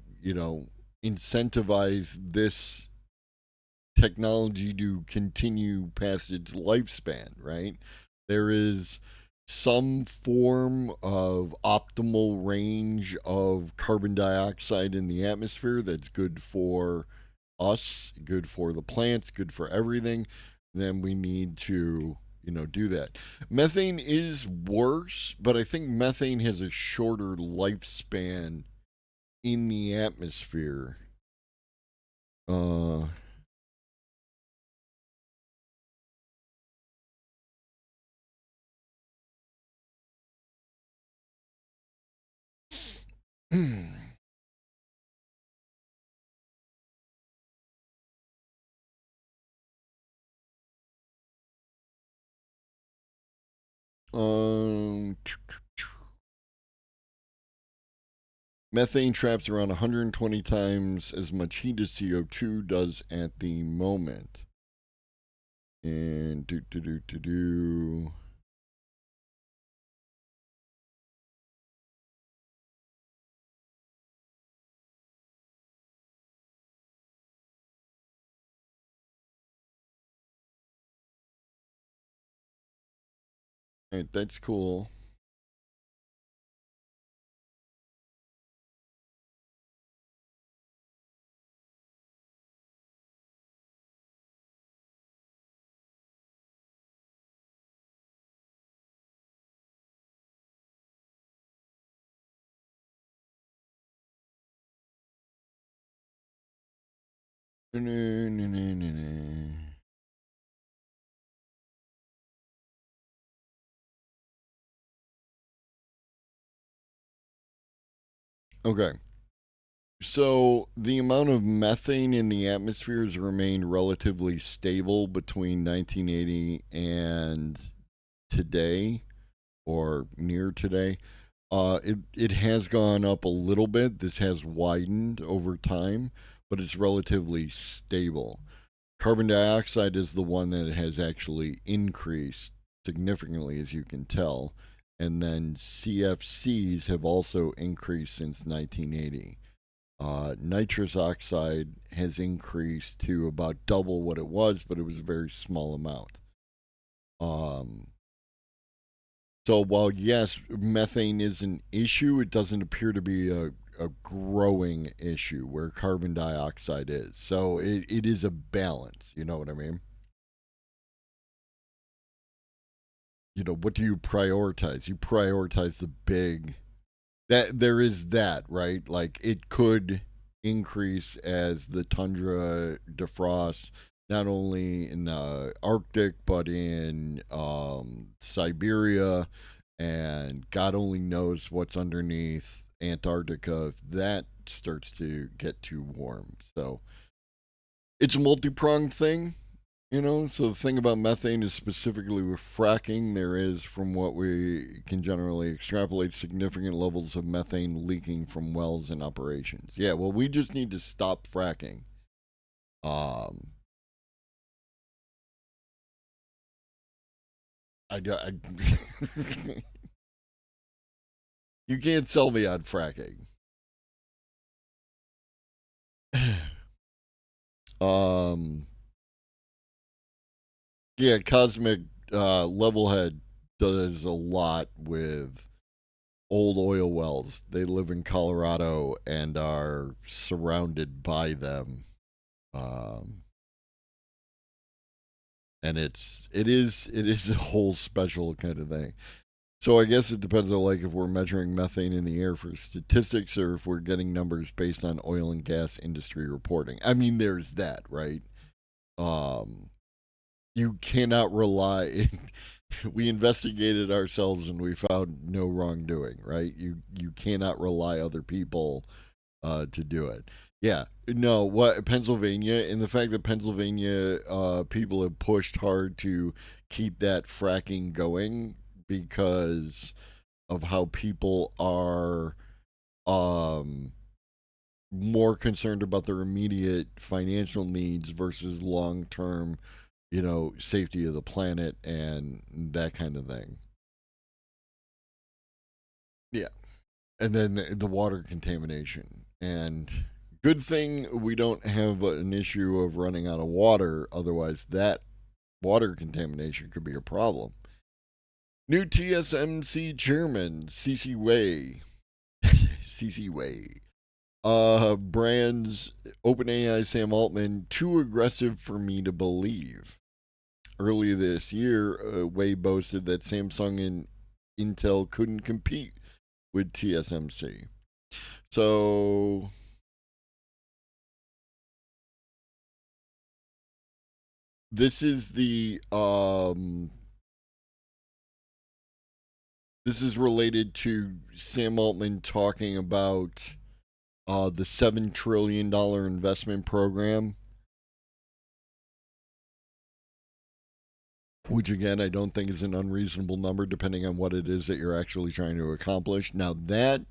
incentivize this technology to continue past its lifespan, right? There is some form of optimal range of carbon dioxide in the atmosphere that's good for us, good for the plants, good for everything. Then we need to, do that. Methane is worse, but I think methane has a shorter lifespan in the atmosphere. Uh, um, methane traps around 120 times as much heat as CO2 does at the moment. And do. All right, that's cool. Okay. So the amount of methane in the atmosphere has remained relatively stable between 1980 and today, or near today. It has gone up a little bit. This has widened over time, but it's relatively stable. Carbon dioxide is the one that has actually increased significantly, as you can tell. And then CFCs have also increased since 1980. Nitrous oxide has increased to about double what it was, but it was a very small amount. Um, so while yes, methane is an issue, it doesn't appear to be a growing issue where carbon dioxide is. So it is a balance. You know what I mean? You know, what do you prioritize? You prioritize the big, that there is that, right? Like it could increase as the tundra defrosts, not only in the Arctic but in Siberia, and God only knows what's underneath Antarctica if that starts to get too warm. So it's a multi-pronged thing. You know, so the thing about methane is specifically with fracking, there is, from what we can generally extrapolate, significant levels of methane leaking from wells and operations. Yeah, well, we just need to stop fracking. Um, I you can't sell me on fracking. um, yeah, Cosmic Levelhead does a lot with old oil wells. They live in Colorado and are surrounded by them. Um, and it is a whole special kind of thing. So I guess it depends on, like, if we're measuring methane in the air for statistics or if we're getting numbers based on oil and gas industry reporting. I mean, there's that, right? Um, you cannot rely. We investigated ourselves and we found no wrongdoing, right? You cannot rely other people to do it. Yeah, no, what Pennsylvania, and the fact that Pennsylvania people have pushed hard to keep that fracking going because of how people are um, more concerned about their immediate financial needs versus long term, safety of the planet and that kind of thing. Yeah. And then the water contamination. And good thing we don't have an issue of running out of water. Otherwise, that water contamination could be a problem. New TSMC chairman, CC Wei. CC Wei. Brands OpenAI Sam Altman, too aggressive for me to believe. Earlier this year, Wei boasted that Samsung and Intel couldn't compete with TSMC. So this is this is related to Sam Altman talking about the $7 trillion investment program, which again I don't think is an unreasonable number depending on what it is that you're actually trying to accomplish. Now that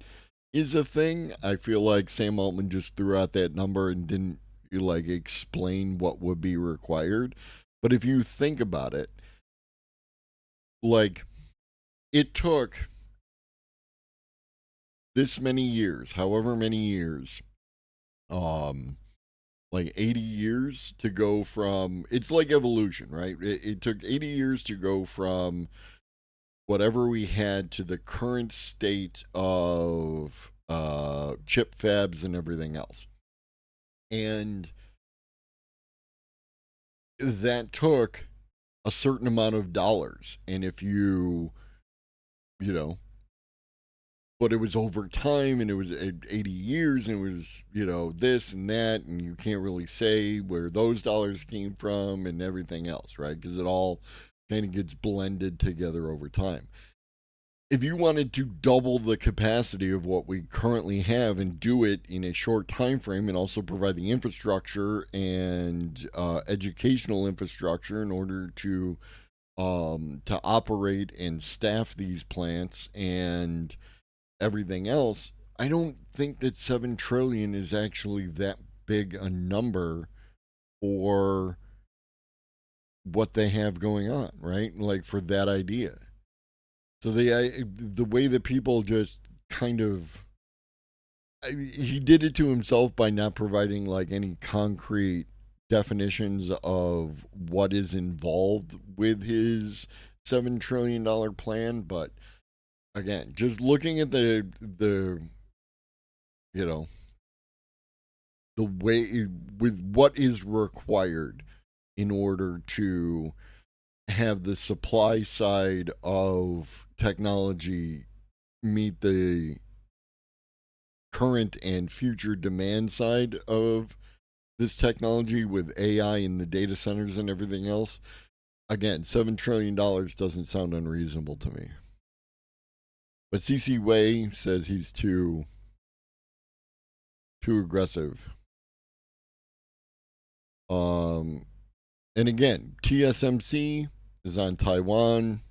is a thing. I feel like Sam Altman just threw out that number and didn't like explain what would be required. But if you think about it, like it took this many years, however many years, um, like 80 years to go from, it's like evolution, right? It took 80 years to go from whatever we had to the current state of chip fabs and everything else. And that took a certain amount of dollars. And if you know, but it was over time and it was 80 years and it was, this and that. And you can't really say where those dollars came from and everything else, right? Because it all kind of gets blended together over time. if you wanted to double the capacity of what we currently have and do it in a short time frame, and also provide the infrastructure and educational infrastructure in order to operate and staff these plants and everything else, I don't think that 7 trillion is actually that big a number for what they have going on, right? Like for that idea. So the way that people just kind of he did it to himself by not providing like any concrete definitions of what is involved with his $7 trillion plan. But again, just looking at the you know the way with what is required in order to have the supply side of technology meet the current and future demand side of this technology with AI and the data centers and everything else. Again, $7 trillion doesn't sound unreasonable to me. But CC Wei says he's too aggressive. And again, TSMC is on Taiwan.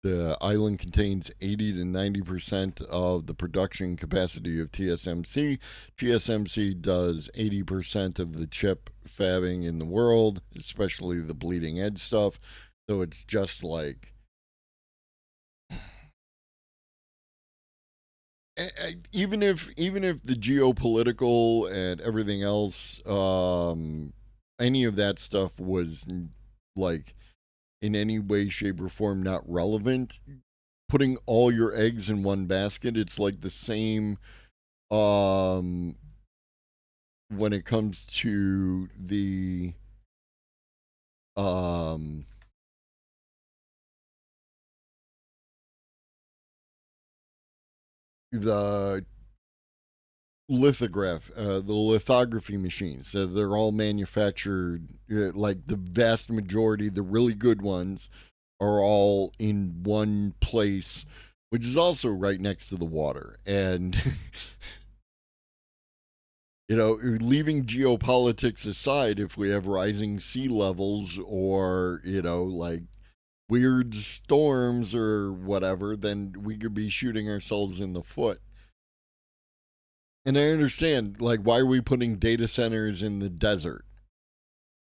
The island contains 80 to 90% of the production capacity of TSMC. TSMC does 80% of the chip fabbing in the world, especially the bleeding edge stuff. So it's just like even if the geopolitical and everything else, any of that stuff was like in any way, shape, or form not relevant, putting all your eggs in one basket, it's like the same when it comes to the the lithograph, the lithography machines. They're all manufactured, like the vast majority, the really good ones, are all in one place, which is also right next to the water. And, leaving geopolitics aside, if we have rising sea levels or, like weird storms or whatever, then we could be shooting ourselves in the foot. And I understand, like, why are we putting data centers in the desert?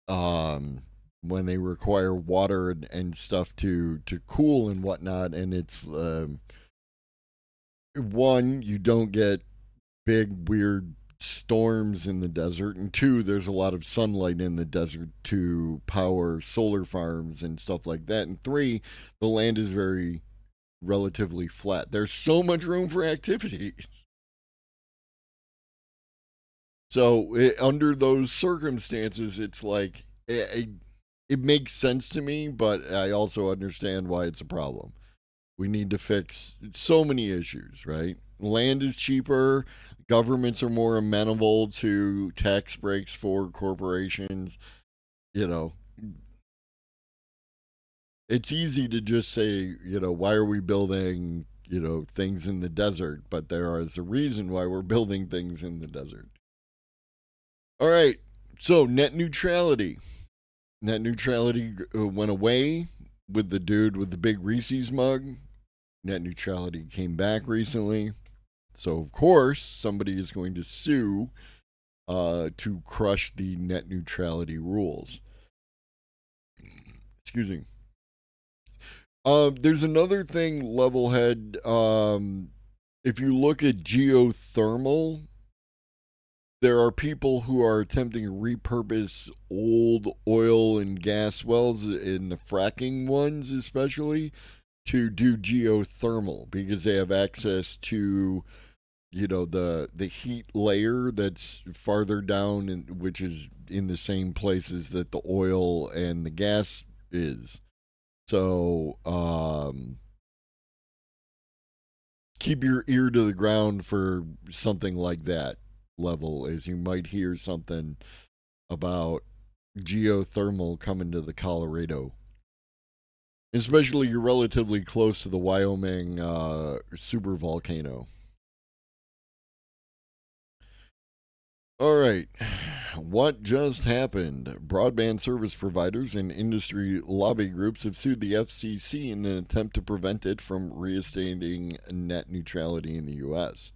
When they require water and stuff to cool and whatnot, and it's one, you don't get big weird storms in the desert, and two, there's a lot of sunlight in the desert to power solar farms and stuff like that, and three, the land is very relatively flat. There's so much room for activity. So under those circumstances, it's like it makes sense to me, but I also understand why it's a problem. We need to fix so many issues, right? Land is cheaper. Governments are more amenable to tax breaks for corporations. It's easy to just say, why are we building, things in the desert? But there is a reason why we're building things in the desert. All right, so net neutrality. Net neutrality went away with the dude with the big Reese's mug. Net neutrality came back recently. So, of course, somebody is going to sue to crush the net neutrality rules. Excuse me. There's another thing, Levelhead. If you look at geothermal, there are people who are attempting to repurpose old oil and gas wells, in the fracking ones especially, to do geothermal because they have access to, the heat layer that's farther down, which is in the same places that the oil and the gas is. So keep your ear to the ground for something like that, Level, as you might hear something about geothermal coming to the Colorado Especially you're relatively close to the Wyoming super volcano. All right. What just happened? Broadband service providers and industry lobby groups have sued the FCC in an attempt to prevent it from reinstating net neutrality in the U.S.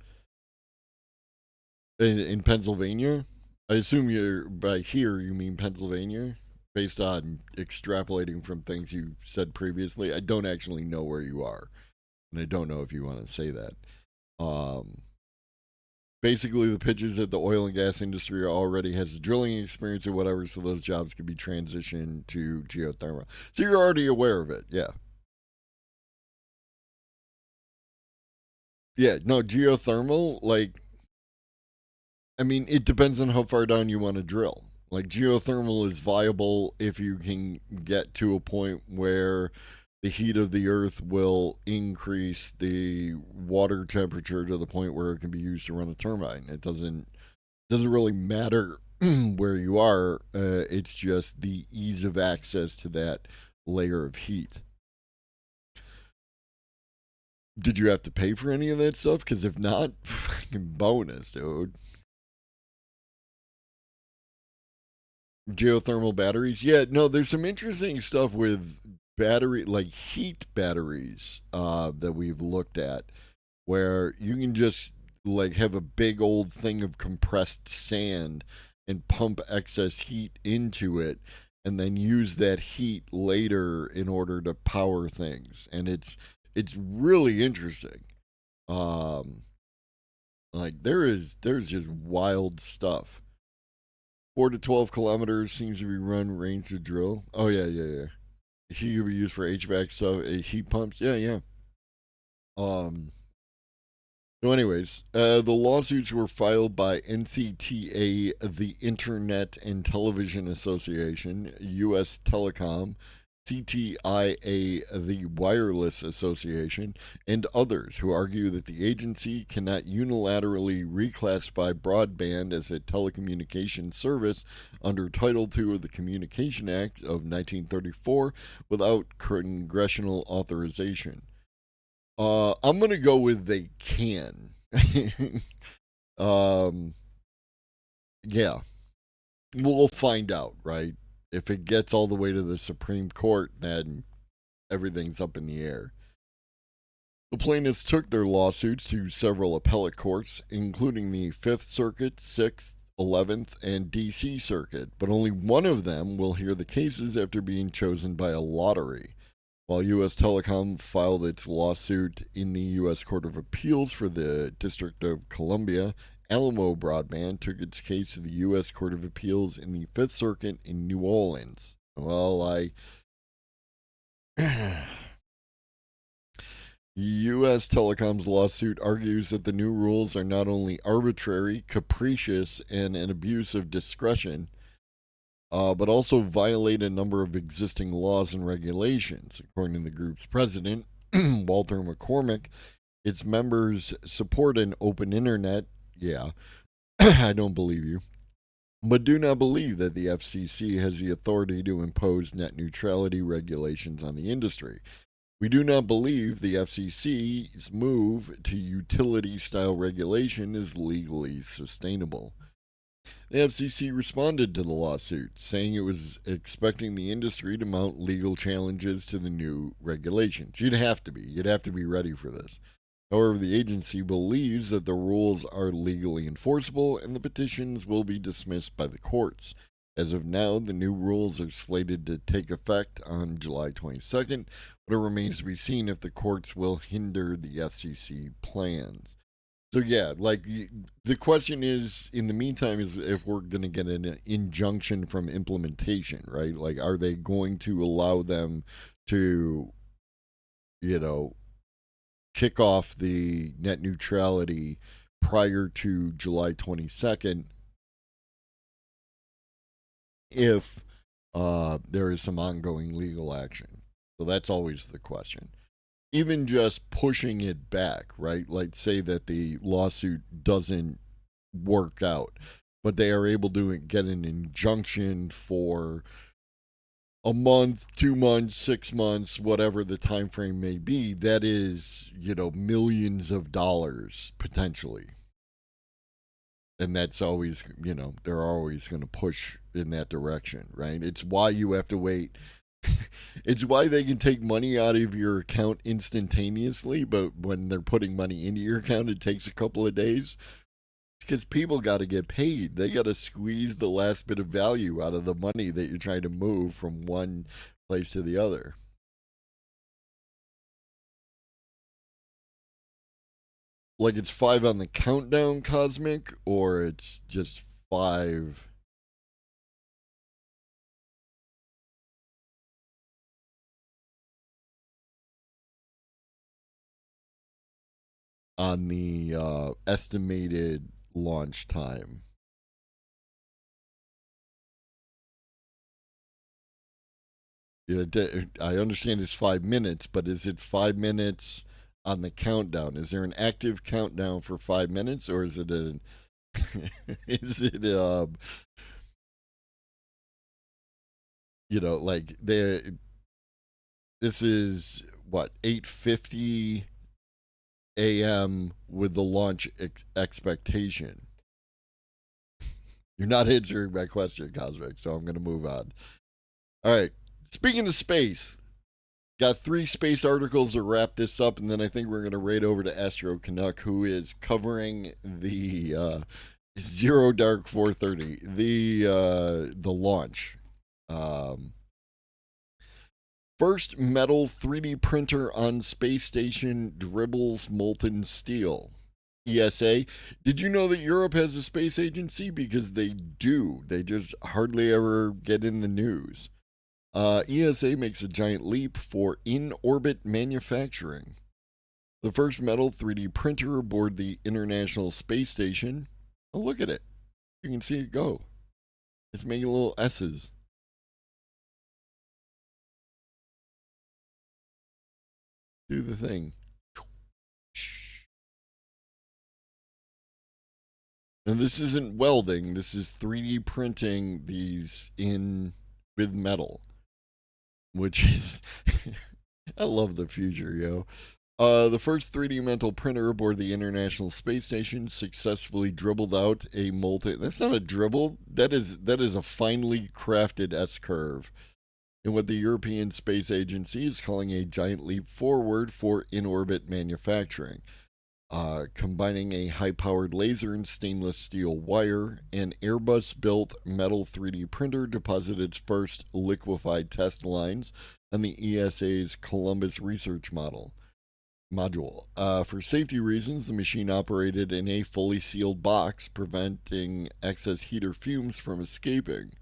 In Pennsylvania? I assume you're by here you mean Pennsylvania, based on extrapolating from things you said previously. I don't actually know where you are, and I don't know if you want to say that. Um, Basically, the pitch is that the oil and gas industry already has drilling experience or whatever, so those jobs could be transitioned to geothermal. So you're already aware of it, yeah. Yeah, no, geothermal, like, I mean, it depends on how far down you want to drill. Like, geothermal is viable if you can get to a point where the heat of the earth will increase the water temperature to the point where it can be used to run a turbine. It doesn't really matter where you are. It's just the ease of access to that layer of heat. Did you have to pay for any of that stuff? Because if not, fucking bonus, dude. Geothermal batteries. Yeah, no, there's some interesting stuff with battery, like heat batteries, that we've looked at, where you can just like have a big old thing of compressed sand and pump excess heat into it and then use that heat later in order to power things. And it's really interesting. Um like there's just wild stuff. 4 to 12 kilometers seems to be run range to drill. Oh yeah, yeah, yeah. Heat could be used for HVAC stuff, heat pumps. Yeah, yeah. Um So, anyways, the lawsuits were filed by NCTA, the Internet and Television Association, U.S. Telecom, CTIA, the Wireless Association, and others who argue that the agency cannot unilaterally reclassify broadband as a telecommunications service under Title II of the Communication Act of 1934 without congressional authorization. I'm gonna go with they can. um, yeah, we'll find out, right? If it gets all the way to the Supreme Court, then everything's up in the air. The plaintiffs took their lawsuits to several appellate courts, including the Fifth Circuit, Sixth, 11th, and D.C. Circuit, but only one of them will hear the cases after being chosen by a lottery. While U.S. Telecom filed its lawsuit in the U.S. Court of Appeals for the District of Columbia, Alamo Broadband took its case to the U.S. Court of Appeals in the Fifth Circuit in New Orleans. Well, U.S. Telecom's lawsuit argues that the new rules are not only arbitrary, capricious, and an abuse of discretion, but also violate a number of existing laws and regulations. According to the group's president, Walter McCormick, its members support an open internet. Yeah, I don't believe you. But do not believe that the FCC has the authority to impose net neutrality regulations on the industry. We do not believe the FCC's move to utility style regulation is legally sustainable. The FCC responded to the lawsuit, saying it was expecting the industry to mount legal challenges to the new regulations. You'd have to be. You'd have to be ready for this. However, the agency believes that the rules are legally enforceable and the petitions will be dismissed by the courts. As of now, the new rules are slated to take effect on July 22nd, but it remains to be seen if the courts will hinder the FCC plans. So yeah, like the question is, in the meantime, is if we're going to get an injunction from implementation, right? Like, are they going to allow them to, you know, kick off the net neutrality prior to July 22nd if there is some ongoing legal action? So that's always the question. Even just pushing it back, right? Like, say that the lawsuit doesn't work out, but they are able to get an injunction for a month, 2 months, 6 months, whatever the time frame may be, that is, millions of dollars potentially. And that's always, they're always going to push in that direction, right? It's why you have to wait. It's why they can take money out of your account instantaneously, but when they're putting money into your account, it takes a couple of days. Because people got to get paid. They got to squeeze the last bit of value out of the money that you're trying to move from one place to the other. Like it's 5 on the countdown, Cosmic, or it's just 5. On the estimated launch time. Yeah, I understand it's 5 minutes, but is it 5 minutes on the countdown? Is there an active countdown for 5 minutes, or is it an is it like this is what, 8:50 a.m. with the launch expectation? You're not answering my question, Cosmic, so I'm going to move on. All right. Speaking of space, got 3 space articles to wrap this up, and then I think we're going to raid over to Astro Canuck, who is covering the Zero Dark 430, the launch. First metal 3D printer on space station dribbles molten steel. ESA. Did you know that Europe has a space agency? Because they do. They just hardly ever get in the news. ESA makes a giant leap for in-orbit manufacturing. The first metal 3D printer aboard the International Space Station. Oh, look at it. You can see it go. It's making little S's. Do the thing. And this isn't welding. This is 3D printing these in with metal. Which is... I love the future, yo. The first 3D metal printer aboard the International Space Station successfully dribbled out a molten... That's not a dribble. That is a finely crafted S-curve in what the European Space Agency is calling a giant leap forward for in-orbit manufacturing. Combining a high-powered laser and stainless steel wire, an Airbus-built metal 3D printer deposited its first liquefied test lines on the ESA's Columbus research module. For safety reasons, the machine operated in a fully sealed box, preventing excess heat or fumes from escaping.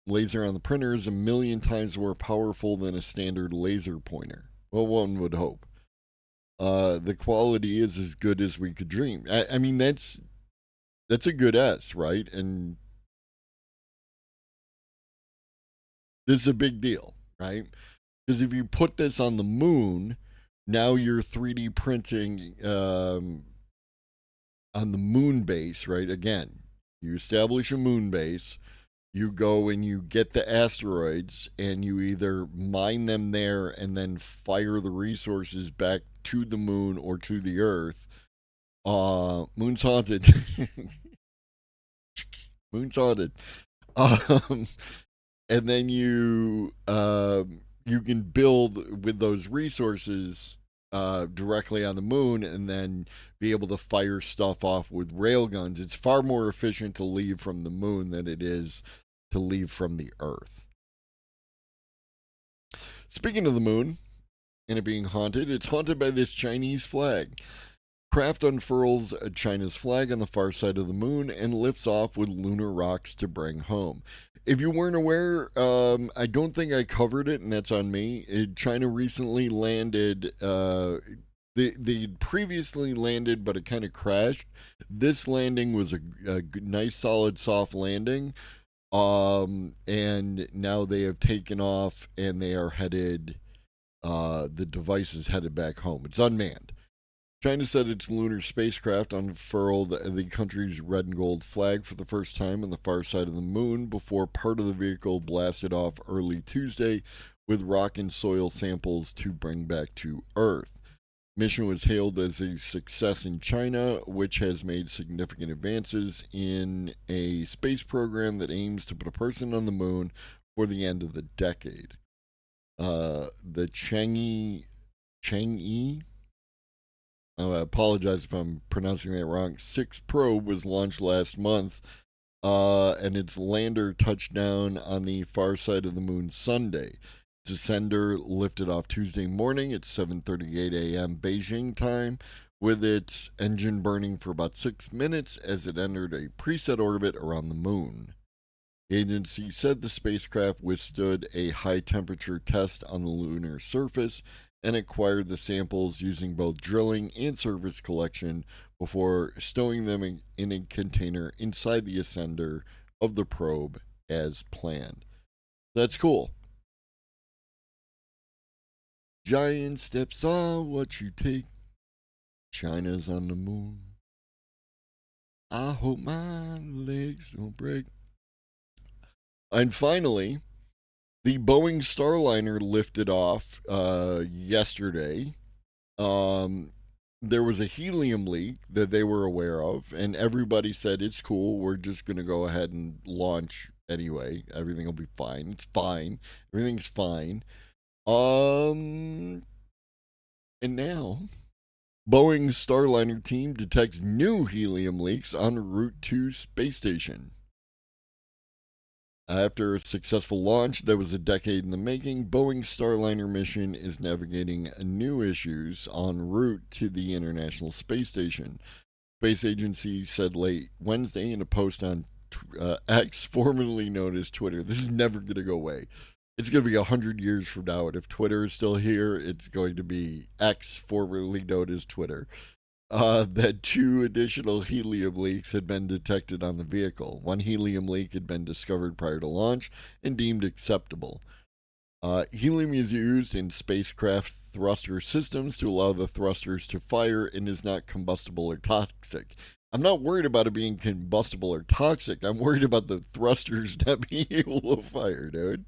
Laser on the printer is 1,000,000 times more powerful than a standard laser pointer. Well, one would hope. The quality is as good as we could dream. I mean, that's a good S, right? And this is a big deal, right? Because if you put this on the moon, now you're 3D printing on the moon base, right? Again, you establish a moon base, you go and you get the asteroids, and you either mine them there and then fire the resources back to the moon or to the Earth. Moon's haunted. Moon's haunted. And then you can build with those resources directly on the moon, and then be able to fire stuff off with railguns. It's far more efficient to leave from the moon than it is to leave from the Earth. Speaking of the moon and it being haunted, it's haunted by this Chinese flag. Craft unfurls China's flag on the far side of the moon and lifts off with lunar rocks to bring home. If you weren't aware, I don't think I covered it, and that's on me. China recently landed. They previously landed, but it kind of crashed. This landing was a nice, solid, soft landing. And now they have taken off, and they are headed. The device is headed back home. It's unmanned. China said its lunar spacecraft unfurled the country's red and gold flag for the first time on the far side of the moon before part of the vehicle blasted off early Tuesday with rock and soil samples to bring back to Earth. Mission was hailed as a success in China, which has made significant advances in a space program that aims to put a person on the moon for the end of the decade. The Chang'e, I apologize if I'm pronouncing that wrong, 6 probe was launched last month, and its lander touched down on the far side of the moon Sunday. Descender lifted off Tuesday morning at 7:38 a.m. Beijing time, with its engine burning for about 6 minutes as it entered a preset orbit around the moon. The agency said the spacecraft withstood a high-temperature test on the lunar surface and acquired the samples using both drilling and surface collection before stowing them in a container inside the ascender of the probe as planned. That's cool. Giant steps are what you take. China's on the moon. I hope my legs don't break. And finally, the Boeing Starliner lifted off yesterday. There was a helium leak that they were aware of, and everybody said it's cool. We're just going to go ahead and launch anyway. Everything will be fine. It's fine. Everything's fine. And now, Boeing's Starliner team detects new helium leaks en route to space station. After a successful launch that was a decade in the making, Boeing's Starliner mission is navigating new issues en route to the International Space Station. Space Agency said late Wednesday in a post on X, formerly known as Twitter. This is never going to go away. It's going to be 100 years from now, and if Twitter is still here, it's going to be X, formerly known as Twitter. That 2 additional helium leaks had been detected on the vehicle. 1 helium leak had been discovered prior to launch and deemed acceptable. Helium is used in spacecraft thruster systems to allow the thrusters to fire and is not combustible or toxic. I'm not worried about it being combustible or toxic. I'm worried about the thrusters not being able to fire, dude.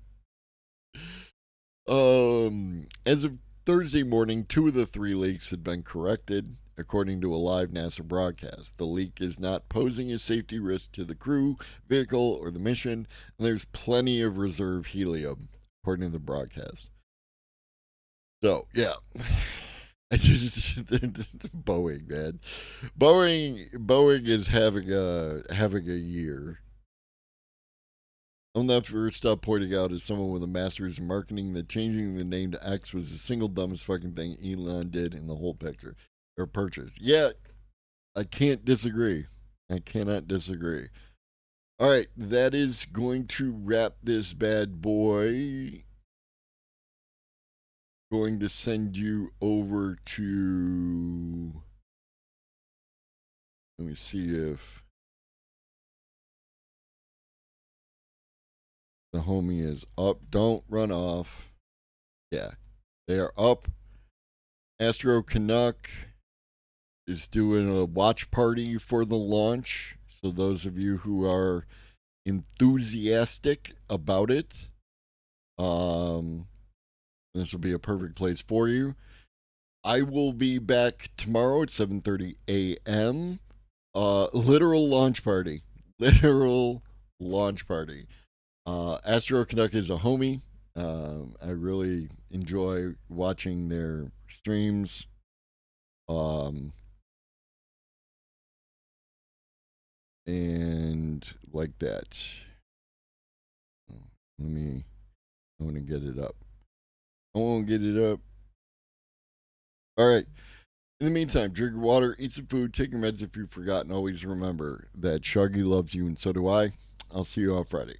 As of Thursday morning, 2 of the 3 leaks had been corrected, according to a live NASA broadcast. The leak is not posing a safety risk to the crew, vehicle, or the mission, and there's plenty of reserve helium, according to the broadcast. So, yeah. Boeing, man. Boeing is having a year. I'll never stop pointing out as someone with a master's in marketing that changing the name to X was the single dumbest fucking thing Elon did in the whole picture or purchase. Yeah, I can't disagree. I cannot disagree. All right, that is going to wrap this bad boy. Going to send you over to. Let me see if the homie is up. Don't run off. Yeah, they are up. Astro Canuck is doing a watch party for the launch. So those of you who are enthusiastic about it, this will be a perfect place for you. I will be back tomorrow at 7:30 a.m. Literal launch party. Literal launch party. Astro Canuck is a homie. I really enjoy watching their streams. And like that. I want to get it up. I won't get it up. All right. In the meantime, drink your water, eat some food, take your meds if you've forgotten. Always remember that Shaggy loves you and so do I. I'll see you on Friday.